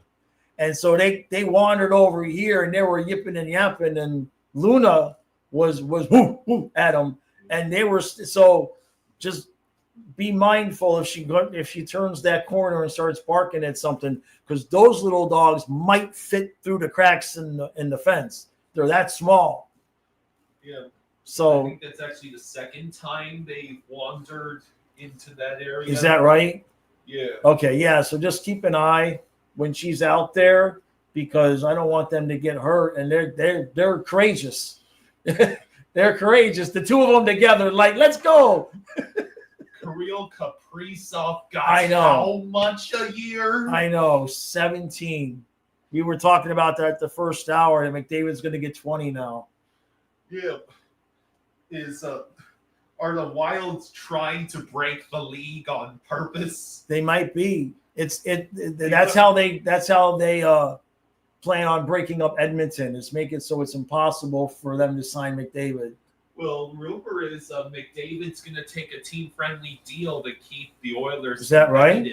And so they wandered over here and they were yipping and yapping, and Luna was whoo, whoo, at them. And they were so just be mindful if she turns that corner and starts barking at something, because those little dogs might fit through the cracks in the fence. They're that small. Yeah. So I think that's actually the second time they've wandered into that area. Is that right? Yeah. Okay, yeah. So just keep an eye when she's out there, because I don't want them to get hurt. And they're courageous. They're courageous. The two of them together, like, let's go. Kirill Kaprizov got how much a year? I know, 17. We were talking about that the first hour, and McDavid's going to get 20 now. Yeah. Are the Wilds trying to break the league on purpose? They might be. That's how they plan on breaking up Edmonton, is make it so it's impossible for them to sign McDavid. Well, rumor is McDavid's going to take a team-friendly deal to keep the Oilers. Is that right?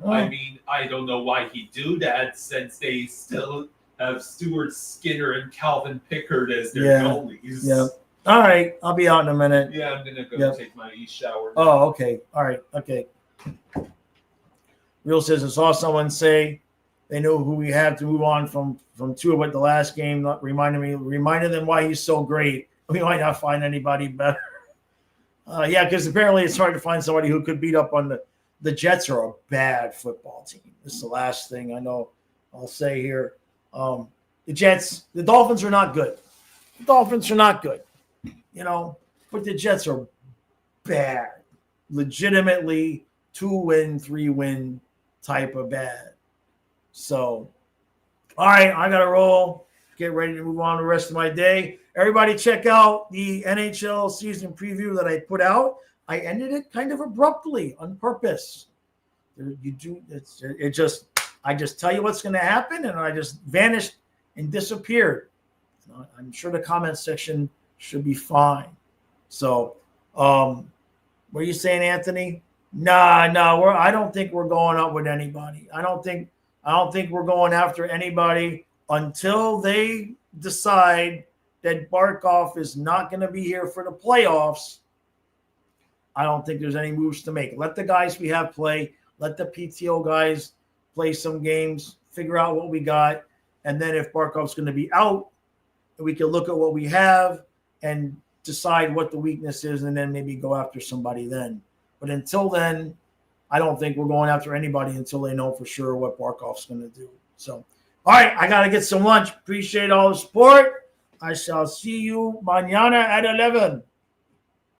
Oh. I mean, I don't know why he'd do that, since they still have Stuart Skinner and Calvin Pickard as their goalies. Yeah. All right. I'll be out in a minute. Yeah, I'm going to go take my shower. Oh, okay. All right. Okay. Real says, I saw someone say they know who we have to move on from Tua at the last game. Reminded them why he's so great. We might not find anybody better. Yeah, because apparently it's hard to find somebody who could beat up on the Jets. Are a bad football team. This is the last thing I know I'll say here. The Dolphins are not good. The Dolphins are not good, but the Jets are bad. Legitimately 2-win, 3-win type of bad. So, all right, I got to roll. Get ready to move on to the rest of my day. Everybody check out the NHL season preview that I put out. I ended it kind of abruptly on purpose. I just tell you what's going to happen, and I just vanished and disappeared. I'm sure the comment section should be fine. So, what are you saying, Anthony? No. I don't think we're going up with anybody. I don't think we're going after anybody until they decide that Barkov is not going to be here for the playoffs. I don't think there's any moves to make. Let the guys we have play. Let the PTO guys play some games, figure out what we got. And then if Barkov's going to be out, we can look at what we have and decide what the weakness is, and then maybe go after somebody then. But until then, I don't think we're going after anybody until they know for sure what Barkov's going to do. So, all right, I got to get some lunch. Appreciate all the support. I shall see you mañana at 11.